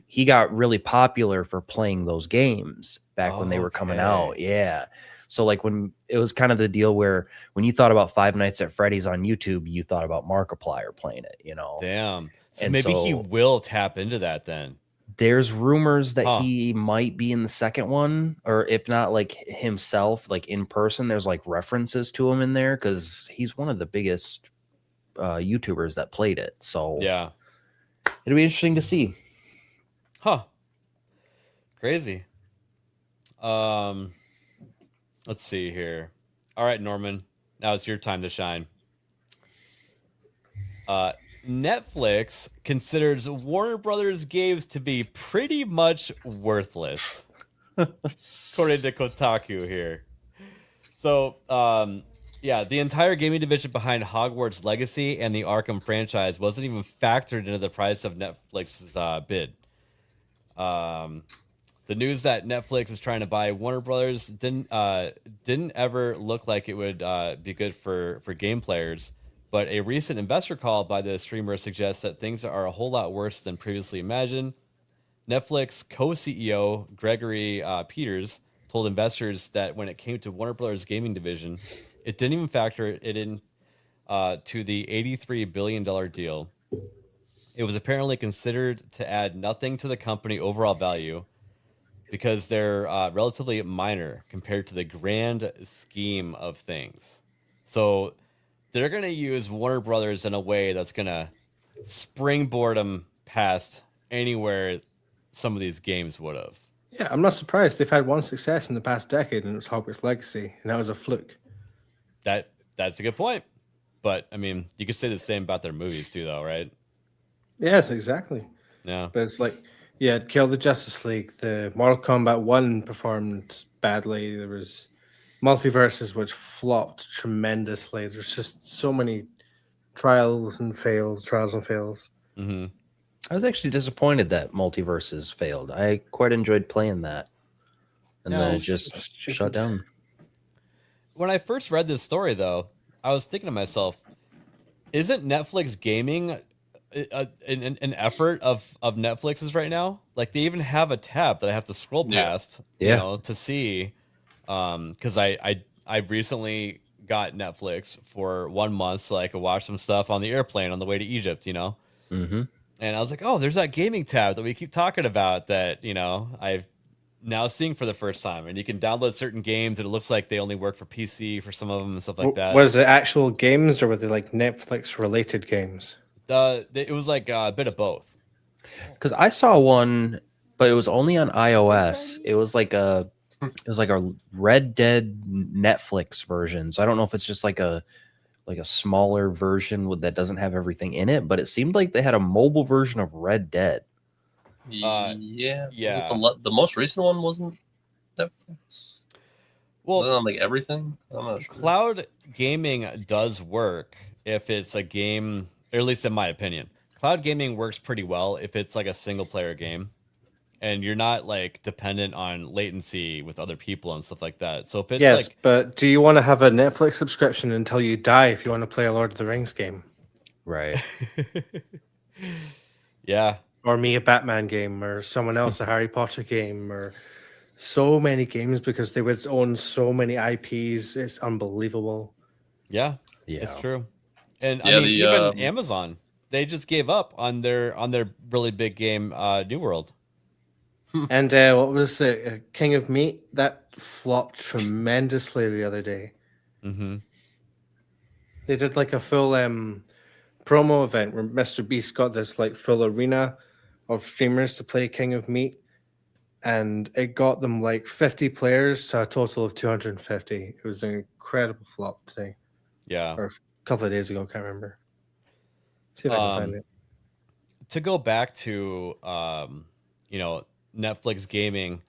S2: he got really popular for playing those games back when they were coming out. Yeah. So like when it was kind of the deal where when you thought about Five Nights at Freddy's on YouTube, you thought about Markiplier playing it, you know?
S3: Damn. So maybe he will tap into that then.
S2: There's rumors that he might be in the second one, or if not like himself, like in person, there's like references to him in there, because he's one of the biggest YouTubers that played it. So
S3: yeah,
S2: it'll be interesting to see.
S3: Crazy. Let's see here. All right, Norman, now it's your time to shine. Netflix considers Warner Brothers games to be pretty much worthless, according to Kotaku here. So, the entire gaming division behind Hogwarts Legacy and the Arkham franchise wasn't even factored into the price of Netflix's bid. The news that Netflix is trying to buy Warner Brothers didn't ever look like it would be good for game players. But a recent investor call by the streamer suggests that things are a whole lot worse than previously imagined. Netflix co-CEO Gregory Peters told investors that when it came to Warner Brothers gaming division, it didn't even factor it in to the $83 billion deal. It was apparently considered to add nothing to the company overall value because they're relatively minor compared to the grand scheme of things. So they're going to use Warner Brothers in a way that's going to springboard them past anywhere some of these games would have.
S5: Yeah, I'm not surprised. They've had one success in the past decade, and it was Hogwarts Legacy, and that was a fluke.
S3: That's a good point. But, I mean, you could say the same about their movies too, though, right?
S5: Yes, exactly.
S3: Yeah.
S5: But it's like, yeah, Kill the Justice League. The Mortal Kombat 1 performed badly. There was Multiverses, which flopped tremendously. There's just so many trials and fails.
S3: Mm-hmm.
S2: I was actually disappointed that Multiverses failed. I quite enjoyed playing that. And then it just shut down.
S3: When I first read this story, though, I was thinking to myself, isn't Netflix gaming an effort of Netflix's right now? Like, they even have a tab that I have to scroll past, you know, to see. Because I recently got Netflix for 1 month so I could watch some stuff on the airplane on the way to Egypt, you know?
S2: Mm-hmm.
S3: And I was like, oh, there's that gaming tab that we keep talking about that, you know, I've now seeing for the first time. And you can download certain games and it looks like they only work for PC for some of them and stuff like that.
S5: Was it actual games or were they like Netflix related games?
S3: It was like a bit of both.
S2: Because I saw one, but it was only on iOS. It was like a Red Dead Netflix version. So I don't know if it's just like a smaller version that doesn't have everything in it, but it seemed like they had a mobile version of Red Dead.
S4: Yeah.
S3: Yeah.
S4: The most recent one wasn't Netflix.
S3: Well,
S4: wasn't on like everything. I'm not sure.
S3: Cloud gaming does work if it's a game, or at least in my opinion. Cloud gaming works pretty well if it's like a single player game and you're not like dependent on latency with other people and stuff like that. So if it's
S5: yes,
S3: like,
S5: but do you want to have a Netflix subscription until you die if you want to play a Lord of the Rings game?
S2: Right.
S3: Yeah.
S5: Or me a Batman game, or someone else a Harry Potter game, or so many games because they would own so many IPs. It's unbelievable.
S3: Yeah,
S2: yeah,
S3: it's true. And
S4: Yeah,
S3: I mean, even Amazon, they just gave up on their really big game, New World.
S5: And what was the King of Meat that flopped tremendously the other day?
S3: Mm-hmm.
S5: They did like a full promo event where Mr. Beast got this like full arena of streamers to play King of Meat, and it got them like 50 players to a total of 250. It was an incredible flop today.
S3: Yeah.
S5: Or a couple of days ago, can't remember. See if I can find it.
S3: To go back to you know, Netflix gaming,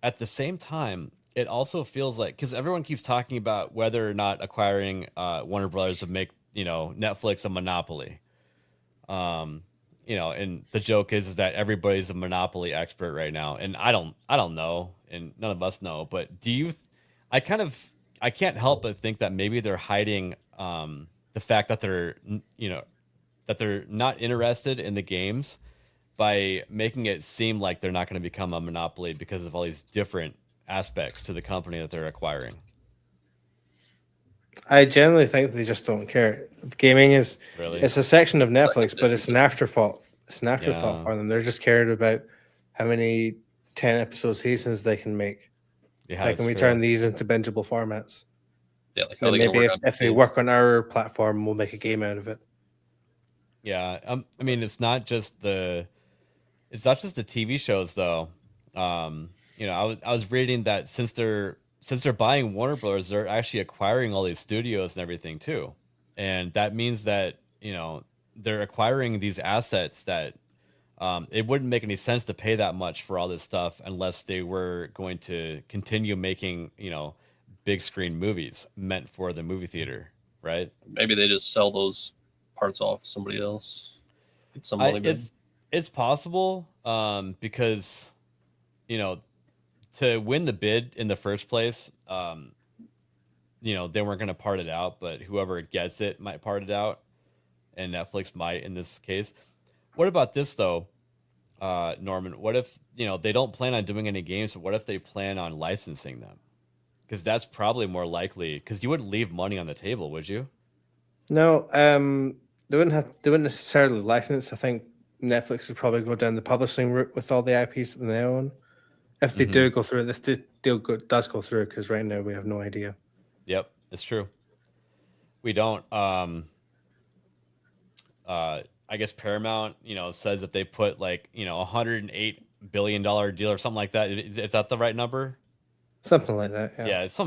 S3: at the same time, it also feels like, because everyone keeps talking about whether or not acquiring Warner Brothers would make, you know, Netflix a monopoly. You know, and the joke is that everybody's a monopoly expert right now, and I don't know, and none of us know. But do you? I can't help but think that maybe they're hiding the fact that they're, you know, that they're not interested in the games by making it seem like they're not going to become a monopoly because of all these different aspects to the company that they're acquiring.
S5: I generally think they just don't care. Gaming is
S3: Really?
S5: it's a section of Netflix, but it's an afterthought. It's an afterthought for them. They're just cared about how many 10 episode seasons they can make.
S3: Yeah,
S5: like, can we turn these into bingeable formats?
S4: Yeah, like
S5: and maybe if they work on our platform, we'll make a game out of it.
S3: Yeah, I mean, it's not just the TV shows though. You know, I was reading that since they're buying Warner Brothers, they're actually acquiring all these studios and everything too, and that means that, you know, they're acquiring these assets that it wouldn't make any sense to pay that much for all this stuff unless they were going to continue making, you know, big screen movies meant for the movie theater, right?
S4: Maybe they just sell those parts off to somebody else. Get some money back.
S3: It's possible because, you know, to win the bid in the first place, you know, they weren't going to part it out, but whoever gets it might part it out, and Netflix might in this case. What about this though, Norman? What if, you know, they don't plan on doing any games, but what if they plan on licensing them? Because that's probably more likely. Because you wouldn't leave money on the table, would you?
S5: No, they wouldn't necessarily license. I think Netflix would probably go down the publishing route with all the IPs that they own. If they do go through, if the deal does go through, because right now we have no idea.
S3: Yep, it's true. We don't. I guess Paramount, you know, says that they put like, you know, $108 billion deal or something like that. Is that the right number?
S5: Something like that. Yeah.
S3: Yeah, it's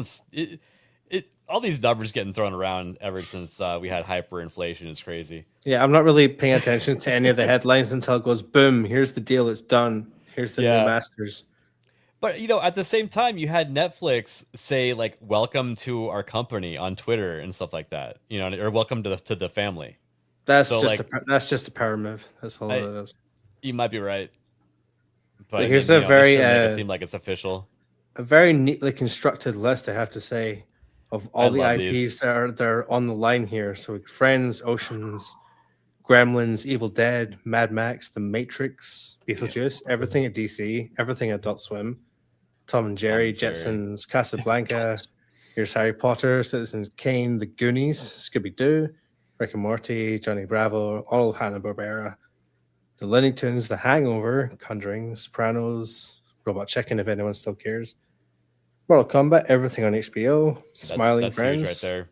S3: all these numbers getting thrown around ever since we had hyperinflation is crazy.
S5: Yeah, I'm not really paying attention to any of the headlines until it goes boom. Here's the deal. It's done. Here's the new masters.
S3: But, you know, at the same time, you had Netflix say like, "Welcome to our company" on Twitter and stuff like that. You know, or "Welcome to the family."
S5: That's
S3: So,
S5: just
S3: like,
S5: that's just a power move. That's all it is.
S3: You might be right, but
S5: Here's
S3: you
S5: a
S3: know,
S5: very
S3: they shouldn't make it seem like it's official.
S5: a very neatly constructed list, I have to say, of all the
S3: love
S5: IPs
S3: these.
S5: that are on the line here. So Friends, Oceans, Gremlins, Evil Dead, Mad Max, The Matrix, Beetlejuice, everything at DC, everything at Adult Swim, Tom and Jerry, Jetsons, Casablanca, here's Harry Potter, Citizen Kane, The Goonies, Scooby-Doo, Rick and Morty, Johnny Bravo, all of Hanna-Barbera, The Looney Tunes, The Hangover, Conjuring, The Sopranos, Robot Chicken, if anyone still cares, Mortal Kombat, everything on HBO, Smiling
S3: That's
S5: Friends,
S3: huge right there.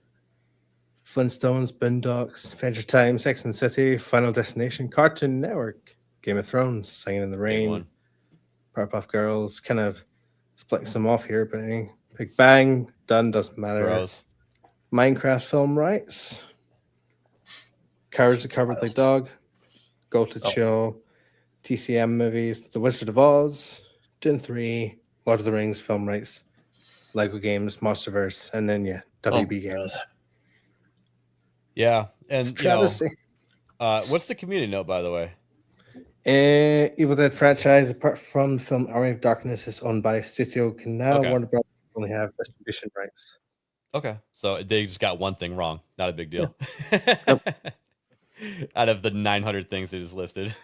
S5: Flintstones, Boondocks, Adventure Time, Sex and the City, Final Destination, Cartoon Network, Game of Thrones, Singing in the Rain,
S3: one.
S5: Powerpuff Girls, kind of splitting some off here, but Big Bang, done, doesn't matter.
S3: Gross.
S5: Minecraft film rights, Courage the Cowardly Dog, Go to Chill, TCM movies, The Wizard of Oz, Dune 3, Lord of the Rings film rights, Lego games, Monsterverse, and then WB games.
S3: Yeah, and
S5: It's a travesty.
S3: What's the community note, by the way?
S5: Evil Dead franchise, apart from the film Army of Darkness, is owned by a studio. Can now Warner Brothers only have distribution rights.
S3: Okay, so they just got one thing wrong. Not a big deal. Out of the 900 things they just listed.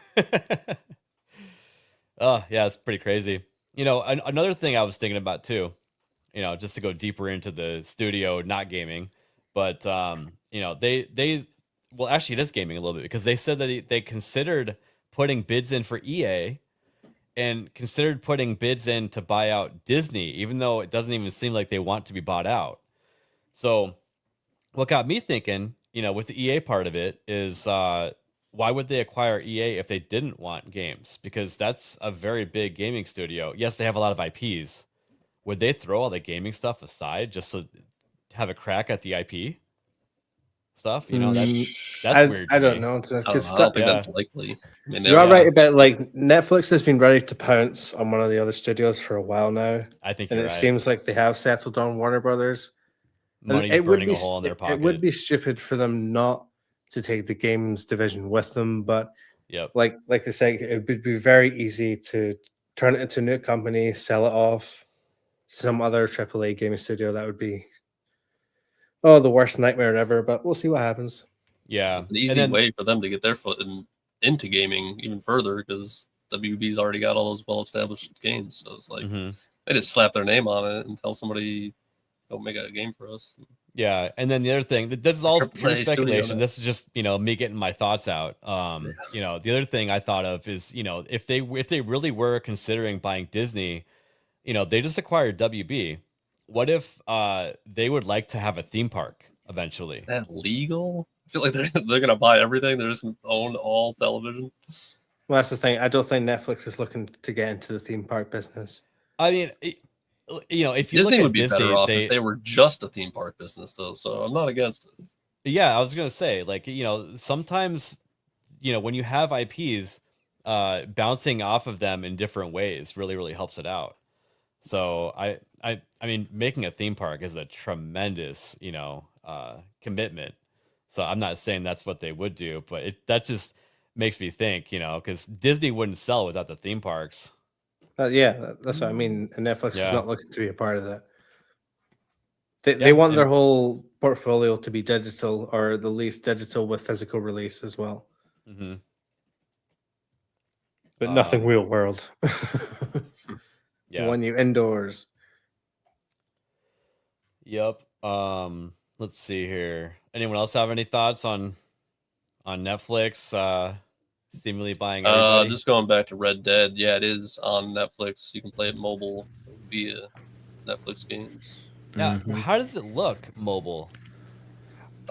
S3: Oh, yeah, it's pretty crazy. You know, another thing I was thinking about too, you know, just to go deeper into the studio, not gaming, but you know, well, actually, it is gaming a little bit, because they said that they considered putting bids in for EA and considered putting bids in to buy out Disney, even though it doesn't even seem like they want to be bought out. So what got me thinking, you know, with the EA part of it is, why would they acquire EA if they didn't want games? Because that's a very big gaming studio. Yes, they have a lot of IPs. Would they throw all the gaming stuff aside just to have a crack at the IP stuff? You know, that's weird.
S5: I don't
S3: me.
S5: know.
S4: I don't think that's likely. I mean,
S5: you are right about, like, Netflix has been ready to pounce on one of the other studios for a while now.
S3: I think
S5: and
S3: you're
S5: it
S3: right.
S5: seems like they have settled on Warner Brothers.
S3: Money's burning a hole in their pocket.
S5: It would be stupid for them not to take the games division with them, but like they say, it would be very easy to turn it into a new company, sell it off to some other AAA gaming studio. That would be the worst nightmare ever. But we'll see what happens.
S3: Yeah,
S4: it's an easy way for them to get their foot into gaming even further, because WB's already got all those well-established games. So it's like they just slap their name on it and tell somebody, "Go make a game for us."
S3: Yeah, and then the other thing, this is all pure
S4: AAA
S3: speculation.
S4: studio,
S3: This is just, you know, me getting my thoughts out. You know, the other thing I thought of is, you know, if they really were considering buying Disney, you know, they just acquired WB. What if they would like to have a theme park eventually?
S4: Is that legal? I feel like they're gonna buy everything. They're just gonna own all television.
S5: Well, that's the thing. I don't think Netflix is looking to get into the theme park business.
S3: I mean, you know, if you
S4: Disney
S3: look at
S4: would be
S3: Disney,
S4: better off if they were just a theme park business, though. So I'm not against it.
S3: Yeah, I was gonna say, like, you know, sometimes, you know, when you have IPs, bouncing off of them in different ways really helps it out. So I mean, making a theme park is a tremendous, you know, commitment. So I'm not saying that's what they would do, but that just makes me think, you know, because Disney wouldn't sell without the theme parks.
S5: Yeah, that's what I mean. And Netflix is
S3: Yeah.
S5: not looking to be a part of that. They want their whole portfolio to be digital, or the least digital with physical release as well.
S3: Mm-hmm.
S5: But nothing real world.
S3: Yeah.
S5: When you indoors.
S3: Yep. Let's see here. Anyone else have any thoughts on Netflix seemingly buying everybody?
S4: Just going back to Red Dead. Yeah, it is on Netflix. You can play it mobile via Netflix games.
S3: Yeah. How does it look mobile?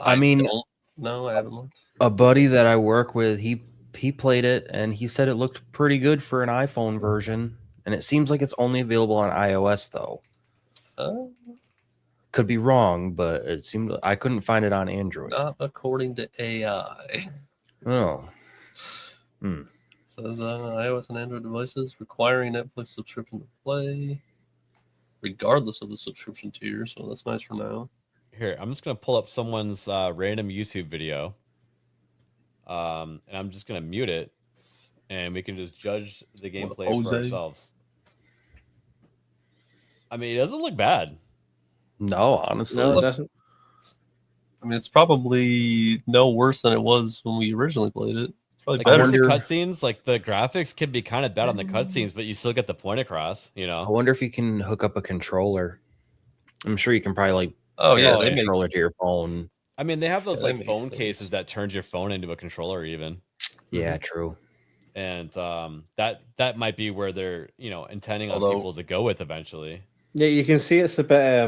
S2: I mean,
S4: no, I haven't looked.
S2: A buddy that I work with, he played it and he said it looked pretty good for an iPhone version, and it seems like it's only available on iOS though. Could be wrong, but it seemed I couldn't find it on Android.
S4: Not according to AI.
S2: Oh.
S4: Says iOS and Android devices requiring Netflix subscription to play, regardless of the subscription tier. So that's nice for now.
S3: Here, I'm just gonna pull up someone's random YouTube video, and I'm just gonna mute it, and we can just judge the gameplay for ourselves. I mean, it doesn't look bad.
S2: No, honestly,
S5: No, it doesn't.
S4: I mean, it's probably no worse than it was when we originally played it. It's probably
S3: Like
S4: better.
S3: the cutscenes, like the graphics can be kind of bad on the cutscenes, but you still get the point across. You know.
S2: I wonder if you can hook up a controller. I'm sure you can probably like
S3: they
S2: a controller to your phone.
S3: I mean, they have those
S2: Yeah, they
S3: like phone cases that turns your phone into a controller, even.
S2: Yeah, true.
S3: And that might be where they're intending on
S4: Although-
S3: people to go with eventually.
S5: Yeah, you can see it's a bit.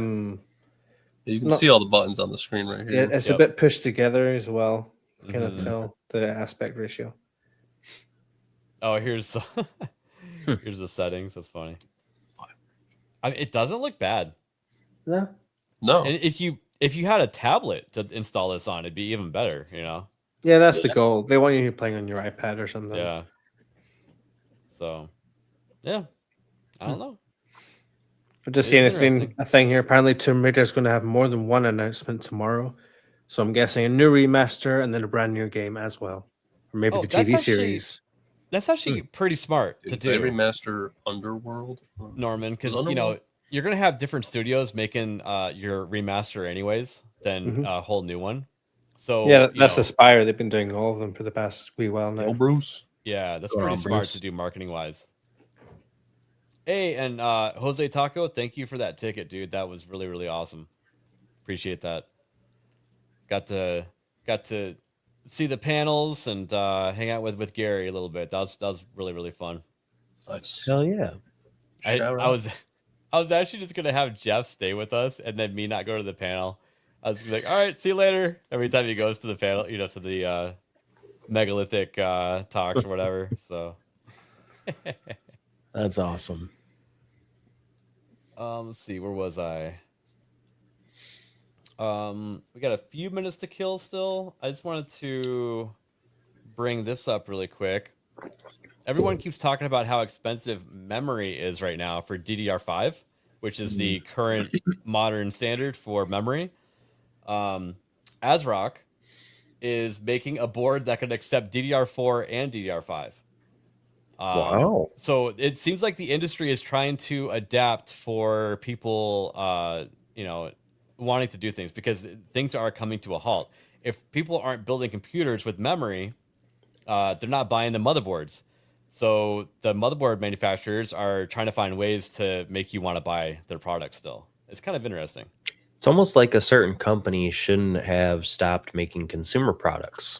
S4: You can
S5: not-
S4: see all the buttons on the screen right here.
S5: Yeah, it's a bit pushed together as well. You
S3: Mhm.
S5: tell the aspect ratio.
S3: Oh, here's here's the settings. That's funny. I mean, it doesn't look bad.
S5: No.
S4: No.
S3: And if you had a tablet to install this on, it'd be even better.
S5: Yeah, that's the goal. They want you playing on your iPad or something.
S3: Yeah. So, yeah, I don't know.
S5: I'm just
S3: It
S5: seeing
S3: is
S5: a thing here. Apparently, Tomb Raider is going to have more than one announcement tomorrow. So I'm guessing a new remaster and then a brand new game as well, or maybe the TV series.
S3: That's actually pretty smart to
S4: Did
S3: do.
S4: they remaster Underworld?
S3: Norman, because
S4: Was Underworld?
S3: you're gonna have different studios making your remaster anyways than
S5: Mhm.
S3: a whole new one. So
S5: Yeah, that's Aspire. They've been doing all of them for the past wee while now.
S4: Bruce.
S3: Yeah, that's
S5: Go
S3: pretty
S5: on,
S3: smart
S5: Bruce.
S3: to do marketing wise. Hey, and Jose Taco, thank you for that ticket, dude. That was really, really awesome. Appreciate that. Got to see the panels and hang out with Gary a little bit. That was really, really fun.
S4: Nice.
S2: Hell yeah.
S3: I
S4: Shout out.
S3: was actually just gonna have Jeff stay with us and then me not go to the panel. I was gonna be like, all right, see you later. Every time he goes to the panel, to the megalithic talks or whatever. So
S2: That's awesome.
S3: let's see, where was I? We got a few minutes to kill still. I just wanted to bring this up really quick. Everyone keeps talking about how expensive memory is right now for DDR5, which is the current modern standard for memory. ASRock is making a board that can accept DDR4 and DDR5.
S2: Wow.
S3: So it seems like the industry is trying to adapt for people, wanting to do things because things are coming to a halt. If people aren't building computers with memory, they're not buying the motherboards. So the motherboard manufacturers are trying to find ways to make you want to buy their product still. It's kind of interesting.
S2: It's almost like a certain company shouldn't have stopped making consumer products.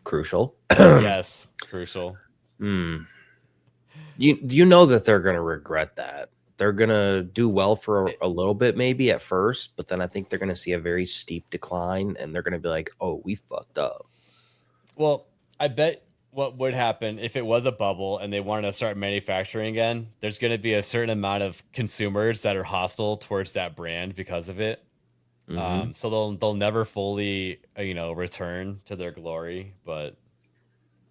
S2: Crucial.
S3: Yes, crucial.
S2: You know that they're going to regret that. They're going to do well for a little bit maybe at first, but then I think they're going to see a very steep decline and they're going to be like, oh, we fucked up.
S3: Well, I bet what would happen if it was a bubble and they wanted to start manufacturing again, there's going to be a certain amount of consumers that are hostile towards that brand because of it. So they'll never fully, return to their glory. But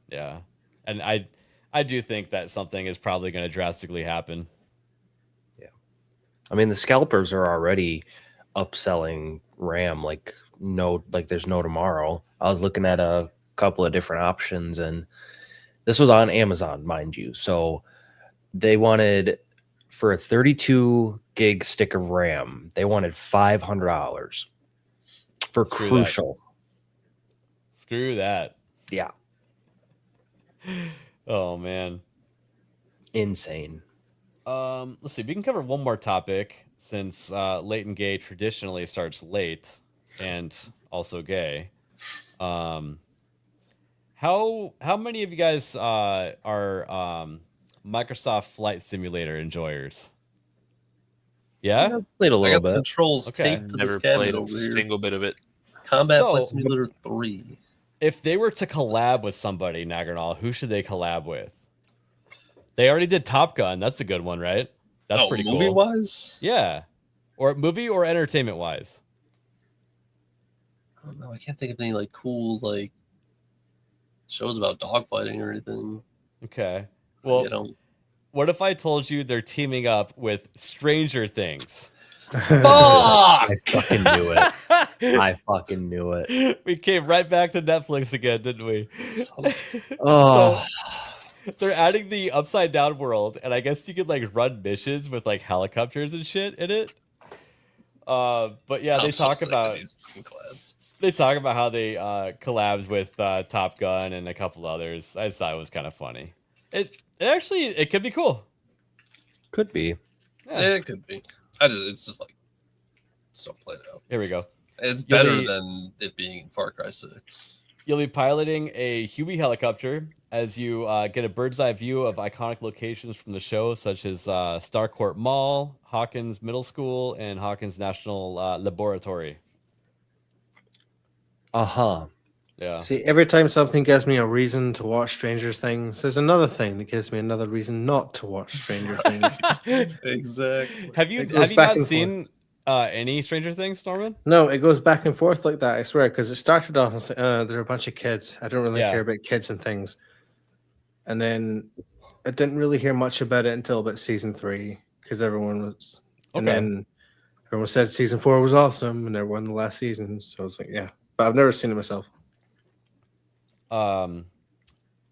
S3: yeah, and I do think that something is probably going to drastically happen.
S2: I mean, the scalpers are already upselling RAM like there's no tomorrow. I was looking at a couple of different options, and this was on Amazon, mind you. So They wanted for a 32 gig stick of RAM. They wanted $500 for
S3: Screw
S2: Crucial.
S3: Screw that.
S2: Yeah,
S3: Oh man.
S2: insane.
S3: Let's see. We can cover one more topic since late and gay traditionally starts late and also gay. How many of you guys are Microsoft Flight Simulator enjoyers? Yeah,
S2: Played a
S4: I
S2: little
S4: got the
S2: bit.
S4: controls
S3: Okay.
S4: taped to
S6: Never
S4: this cabinet
S6: played a
S4: over here.
S6: single bit of it.
S4: Combat
S3: So-
S4: Flight Simulator 3.
S3: if they were to collab with somebody, Nagranal, who should they collab with? They already did Top Gun. That's a good one, right? That's pretty cool.
S4: Movie-wise?
S3: Yeah. Or movie or entertainment wise.
S4: I don't know. I can't think of any like cool like shows about dogfighting or anything.
S3: Okay. Well,
S4: You know,
S3: what if I told you they're teaming up with Stranger Things?
S2: I fucking knew it. I fucking knew it.
S3: We came right back to Netflix again, didn't we?
S2: Oh,
S3: So, they're adding the upside down world, and I guess you could like run missions with like helicopters and shit in it. But yeah,
S4: I'm so sick of these fucking collabs.
S3: they talk about how they collabs with Top Gun and a couple others. I just thought it was kind of funny. It could be cool.
S2: could be.
S3: Yeah.
S4: Yeah, it could be. It's just like so played out.
S3: Here we go.
S4: It's
S3: You'll
S4: better
S3: be-
S4: than it being in Far Cry 6.
S3: You'll be piloting a Huey helicopter as you get a bird's eye view of iconic locations from the show, such as Starcourt Mall, Hawkins Middle School, and Hawkins National Laboratory.
S2: Uh-huh.
S3: Yeah.
S5: See, every time something gives me a reason to watch Stranger Things, there's another thing that gives me another reason not to watch Stranger Things.
S4: Exactly.
S3: Have you
S5: It goes
S3: have you
S5: back
S3: not
S5: and
S3: seen any Stranger Things, Norman?
S5: No, it goes back and forth like that, I swear, because it started off and like, there are a bunch of kids. I don't really
S3: Yeah.
S5: care about kids and things. And then I didn't really hear much about it until about season 3, because everyone was, and
S3: Okay.
S5: then everyone said season 4 was awesome, and everyone the last season. So I was like, yeah, but I've never seen it myself.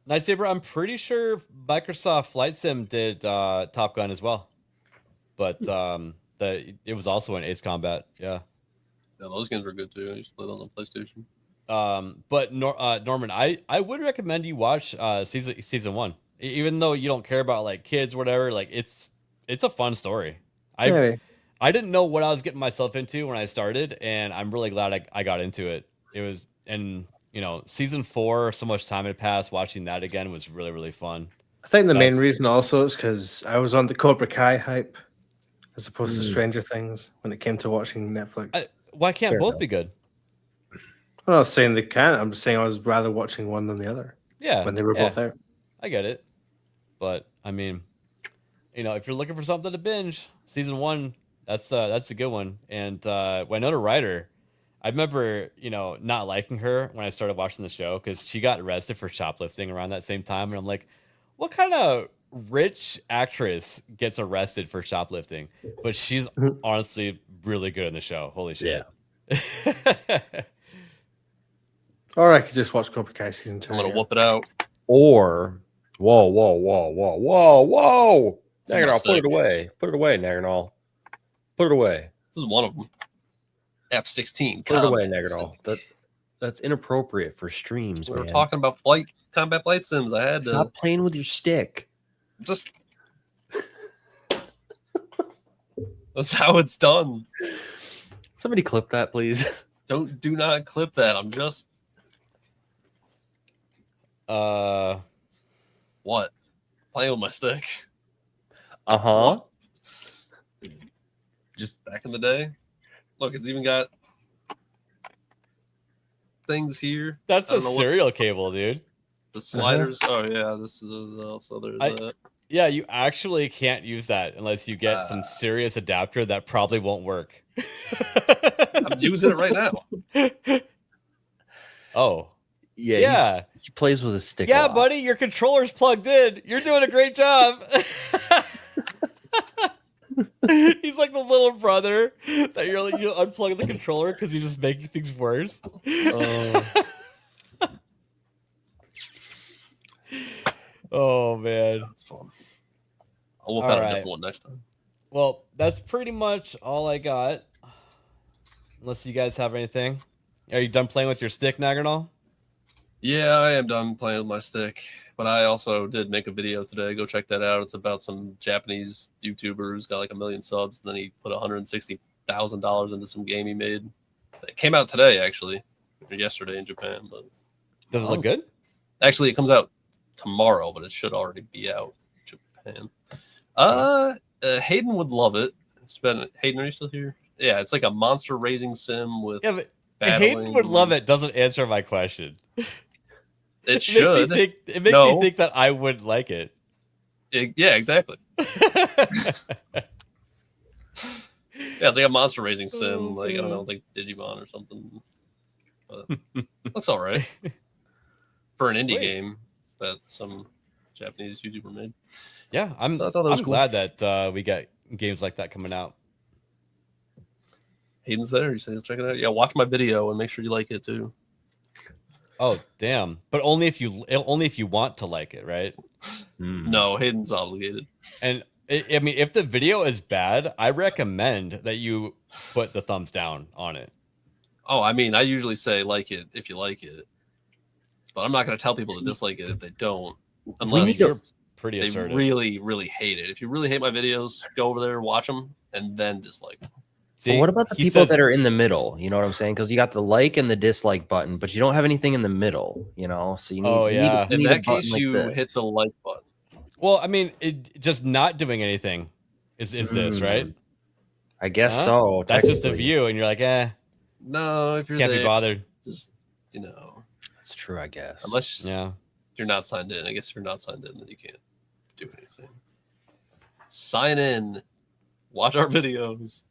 S3: Nightsaber, I'm pretty sure Microsoft Flight Sim did Top Gun as well, but it was also in Ace Combat. Yeah.
S4: Yeah, those games were good too. I used to play them on the PlayStation.
S3: But Norman, I would recommend you watch season 1, even though you don't care about like kids or whatever. Like it's a fun story.
S5: Maybe.
S3: I didn't know what I was getting myself into when I started, and I'm really glad I got into it. It was, and you know, season 4, so much time had passed. Watching that again was really, really fun.
S5: I think the main
S3: That's-
S5: reason also is because I was on the Cobra Kai hype as opposed to Stranger Things when it came to watching Netflix.
S3: Why can't
S2: Fair
S3: both
S2: enough.
S3: be good?
S5: I'm not saying they can't. I'm just saying I was rather watching one than the other
S3: Yeah,
S5: when they were
S3: yeah,
S5: both out.
S3: I get it, but I mean, you know, if you're looking for something to binge, season 1, that's a good one. And Winona Ryder, I remember, you know, not liking her when I started watching the show because she got arrested for shoplifting around that same time, and I'm like, what kind of rich actress gets arrested for shoplifting? But she's honestly really good in the show. Holy shit!
S5: Or I could just watch Cobra Kai season 2.
S4: I'm gonna
S5: again.
S4: whoop it out.
S2: Or whoa.
S4: This is my
S2: Nagranal, put
S4: stick.
S2: it away. Put it away, Nagranal. Put it away.
S4: This is one of them. F-16.
S2: Put it away,
S4: combat
S2: Nagranal.
S4: stick.
S2: That's inappropriate for streams,
S4: We
S2: man.
S4: were talking about combat flight sims. I had to
S2: Stop playing with your stick.
S4: just. That's how it's done.
S2: Somebody clip that, please.
S4: Do not clip that. I'm just
S3: Uh,
S4: what? Playing with my stick.
S2: Uh-huh.
S4: Just back in the day. Look, it's even got things here.
S3: that's
S4: I
S3: a
S4: don't know what-
S3: serial cable, dude.
S4: The sliders. Oh yeah, this is also there's that.
S3: Yeah, you actually can't use that unless you get some serious adapter that probably won't work.
S4: I'm using it right now.
S3: Oh,
S2: Yeah.
S3: yeah.
S2: He plays with a stick.
S3: Yeah,
S2: a lot.
S3: buddy, your controller's plugged in. You're doing a great job. He's like the little brother that you unplug the controller because he's just making things worse. Oh man.
S4: That's fun. I'll whip
S3: All
S4: out a
S3: right.
S4: different one next time.
S3: Well, that's pretty much all I got. Unless you guys have anything. Are you done playing with your stick, Naganal?
S4: Yeah, I am done playing with my stick, but I also did make a video today. Go check that out. It's about some Japanese YouTuber who's got like 1 million subs, and then he put $160,000 into some game he made. It came out today, actually, or yesterday in Japan. But
S3: does it look good?
S4: Actually, it comes out tomorrow, but it should already be out in Japan. Hayden would love it. It's been Hayden. Are you still here? Yeah, it's like a monster raising sim with.
S3: Yeah, but
S4: battling.
S3: Hayden would love it. Doesn't answer my question.
S4: It should.
S3: It makes me think that I would like it.
S4: Yeah, exactly. Yeah, it's like a monster raising sim. Like I don't know, it's like Digimon or something. But looks all right for an indie game that some Japanese YouTuber made.
S3: Yeah, I'm
S4: cool.
S3: glad that we got games like that coming out.
S4: Hayden's there. You say check it out. Yeah, watch my video and make sure you like it too.
S3: Oh damn! But only if you want to like it, right?
S4: No, Hayden's obligated.
S3: And I mean, if the video is bad, I recommend that you put the thumbs down on it.
S4: Oh, I mean, I usually say like it if you like it, but I'm not going to tell people to dislike it if they don't, unless
S3: you're pretty
S4: they
S3: assertive.
S4: really, really hate it. If you really hate my videos, go over there, watch them, and then dislike them.
S2: But what about the people that are in the middle? You know what I'm saying? Because you got the like and the dislike button, but you don't have anything in the middle. You know, so you need.
S4: In that case, you hit the like button.
S3: Well, I mean, just not doing anything is this, right?
S2: I guess so.
S3: That's just a view, and you're like, eh.
S4: No, if you're
S3: can't
S4: there,
S3: be bothered.
S4: Just
S2: it's true, I guess.
S4: Unless
S3: you're
S4: not signed in. I guess if you're not signed in, then you can't do anything. Sign in. Watch our videos.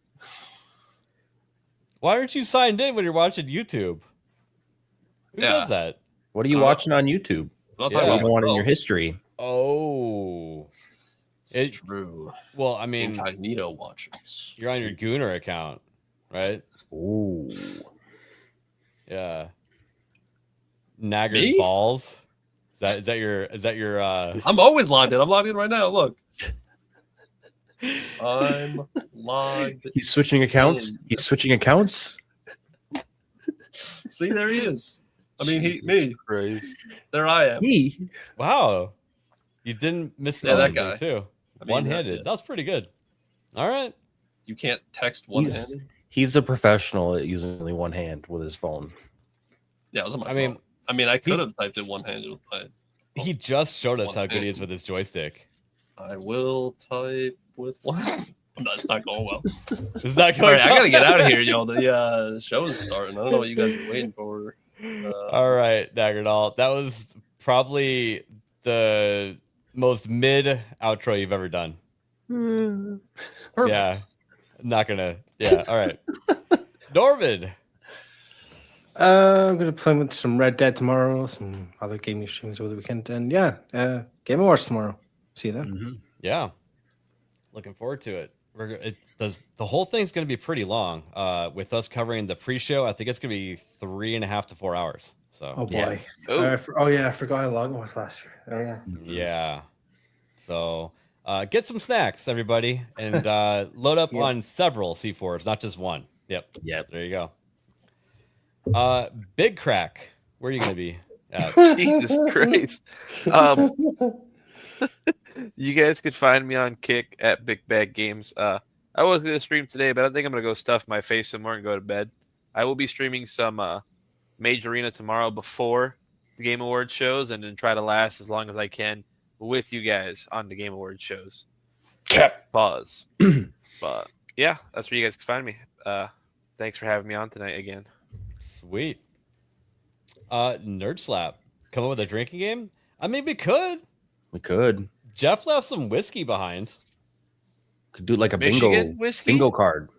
S3: Why aren't you signed in when you're watching YouTube? Who does that?
S2: What are you watching on YouTube?
S4: What
S2: do you want in your history?
S3: Oh,
S4: it's true.
S3: Well, I mean,
S4: incognito watchers.
S3: You're on your Gooner account, right?
S2: Ooh,
S3: yeah. Nagger's
S4: Me?
S3: balls. Is that your?
S4: I'm always logged in. I'm logged in right now. Look. I'm logged.
S2: He's switching accounts. He's switching accounts.
S4: See, there he is. I mean, me. There I am.
S3: Wow. You didn't miss
S4: that guy
S3: too.
S4: I mean,
S3: One-handed. That's pretty good. All right.
S4: You can't text one-handed.
S2: He's a professional at using only one hand with his phone.
S4: Yeah, it was on my phone. I mean, I could have typed it one-handed with my.
S3: He just showed us how
S4: One
S3: good he
S4: hand.
S3: is with his joystick.
S4: I will type with one. No, it's not going well.
S3: It's not
S4: All
S3: going.
S4: right, I gotta get out of here, y'all. The show is starting. I don't know what you guys are waiting for.
S3: All right, Daggerdoll. That was probably the most mid outro you've ever done.
S4: Perfect.
S3: Yeah. Not gonna. Yeah. All right. Norman.
S5: I'm gonna play with some Red Dead tomorrow, some other gaming streams over the weekend, and Game Awards tomorrow. See you then.
S3: Yeah. Looking forward to it. The whole thing's going to be pretty long. With us covering the pre-show, I think it's going to be 3.5 to 4 hours. So,
S5: Oh boy. I forgot how long it was last year. Oh yeah.
S3: Yeah. So, get some snacks, everybody, and load up on several C4s, not just one. Yep. There you go. Big Crack. Where are you going to be at?
S6: Jesus Christ. You guys could find me on Kick at Big Bag Games. I was going to stream today, but I think I'm going to go stuff my face some more and go to bed. I will be streaming some Mage Arena tomorrow before the Game Awards shows, and then try to last as long as I can with you guys on the Game Awards shows. Pause. But yeah, that's where you guys can find me. Thanks for having me on tonight again.
S3: Sweet. Nerd Slap. Come up with a drinking game? I mean, we could.
S2: We could.
S3: Jeff left some whiskey behind.
S2: Could do like a
S6: Michigan whiskey?
S2: bingo card.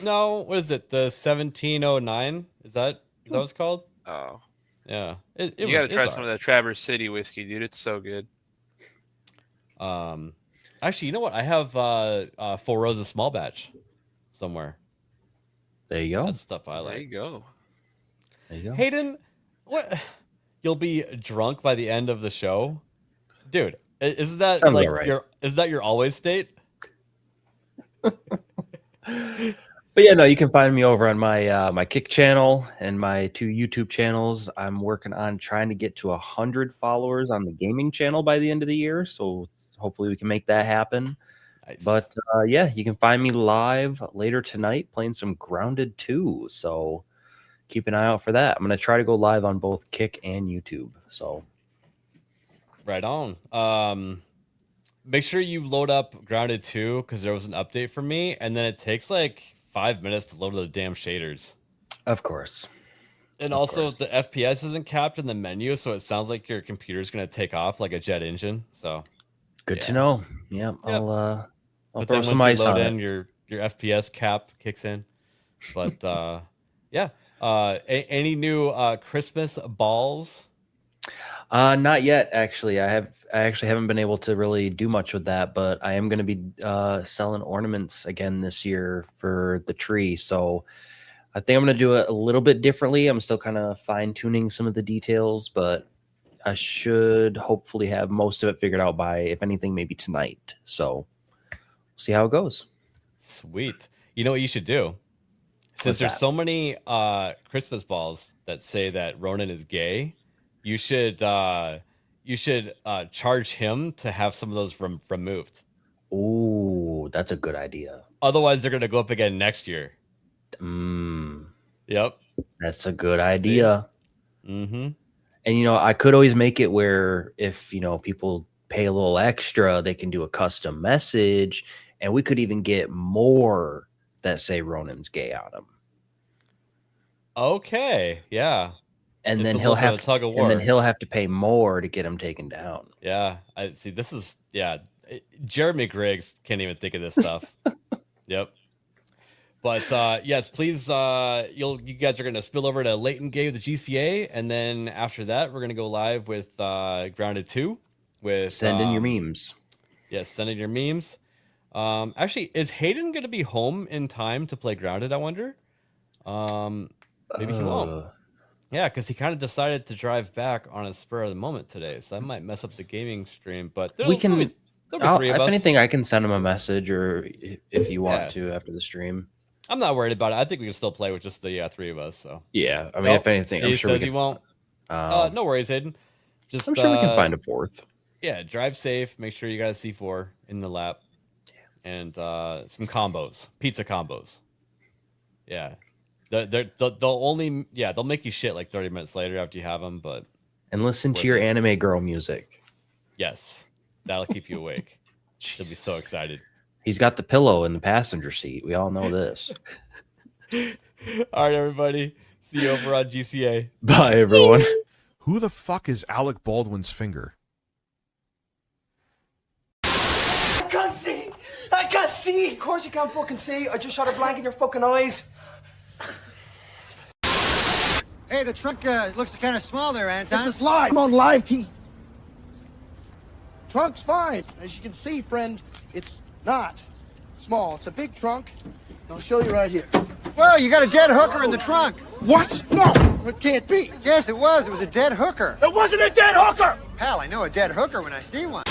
S3: No, what is it? The 1709? Is that what it's called?
S6: Oh.
S3: Yeah.
S6: You got to try some of that Traverse City whiskey, dude. It's so good.
S3: Actually, you know what? I have Four Roses small batch somewhere.
S2: There you go.
S3: That's stuff I like.
S6: There you go.
S2: There you go.
S3: Hayden, what? You'll be drunk by the end of the show? Dude, Isn't that
S2: Sounds
S3: like
S2: about right.
S3: is that your always state?
S2: But yeah, no, you can find me over on my my Kick channel and my 2 YouTube channels. I'm working on trying to get to 100 followers on the gaming channel by the end of the year, so hopefully we can make that happen.
S3: Nice.
S2: But yeah, you can find me live later tonight playing some Grounded 2. So keep an eye out for that. I'm gonna try to go live on both Kick and YouTube. So
S3: right on. Make sure you load up Grounded 2 because there was an update for me, and then it takes like 5 minutes to load the damn shaders.
S2: of course.
S3: And
S2: Of
S3: also
S2: course.
S3: the FPS isn't capped in the menu, so it sounds like your computer's gonna take off like a jet engine. So
S2: Good to
S3: yeah.
S2: know. Yeah,
S3: Yep.
S2: I'll
S3: But
S2: throw
S3: then
S2: some
S3: once
S2: ice
S3: you load
S2: on
S3: in,
S2: it.
S3: your FPS cap kicks in. But yeah. Any new Christmas balls?
S2: Not yet, actually. I actually haven't been able to really do much with that, but I am going to be selling ornaments again this year for the tree. So I think I'm going to do it a little bit differently. I'm still kind of fine tuning some of the details, but I should hopefully have most of it figured out by, if anything, maybe tonight. So see how it goes.
S3: Sweet. You know what you should do? Since
S2: What's
S3: there's
S2: that?
S3: so many Christmas balls that say that Ronan is gay, you should charge him to have some of those removed.
S2: Ooh, that's a good idea.
S3: Otherwise, they're gonna go up again next year. Yep.
S2: That's a good idea.
S3: Mm-hmm.
S2: And, you know, I could always make it where if, you know, people pay a little extra, they can do a custom message, and we could even get more that say Ronan's gay on them.
S3: Okay. Yeah.
S2: And
S3: It's
S2: then
S3: a
S2: he'll
S3: little bit
S2: have
S3: of a tug of
S2: and then
S3: war.
S2: he'll have to pay more to get them taken down.
S3: Yeah. I see. This is Jeremy Griggs can't even think of this stuff. Yep. But yes, please. You guys are gonna spill over to Leighton Gay with the GCA, and then after that, we're gonna go live with Grounded 2. With
S2: Send in your memes.
S3: Yes, send in your memes. Actually, is Hayden gonna be home in time to play Grounded? I wonder. Maybe he won't. Yeah, because he kind of decided to drive back on a spur of the moment today, so that might mess up the gaming stream. But
S2: We can.
S3: there'll be 3 of
S2: if
S3: us.
S2: anything, I can send him a message, or if you want
S3: Yeah.
S2: to after the stream.
S3: I'm not worried about it. I think we can still play with just the 3 of us. So
S2: Yeah, I mean,
S3: Nope.
S2: if anything, I'm
S3: He
S2: sure we
S3: says he
S2: can.
S3: won't. No worries, Hayden. Just
S2: I'm sure we can find a fourth.
S3: Yeah, drive safe. Make sure you got a C4 in the lap, and some combos, pizza combos. Yeah, they'll only they'll make you shit like 30 minutes later after you have them, but
S2: And listen
S3: worth
S2: to your
S3: it.
S2: anime girl music.
S3: Yes, that'll keep you awake. You'll be so excited.
S2: He's got the pillow in the passenger seat. We all know this.
S3: All right, everybody. See you over on GCA.
S2: Bye, everyone.
S14: Who the fuck is Alec Baldwin's finger?
S15: I can't see! I can't see! Of course you can't fucking see. I just shot a blank in your fucking eyes.
S16: Hey, the truck looks kind of small there, Anton.
S15: This is live. I'm on live TV. Trunk's fine. As you can see, friend, it's not small. It's a big trunk. I'll show you right here.
S16: Well, you got a dead hooker in the trunk.
S15: What? No, it can't be.
S16: Yes, it was. It was a dead hooker.
S15: It wasn't a dead hooker!
S16: Hell, I know a dead hooker when I see one.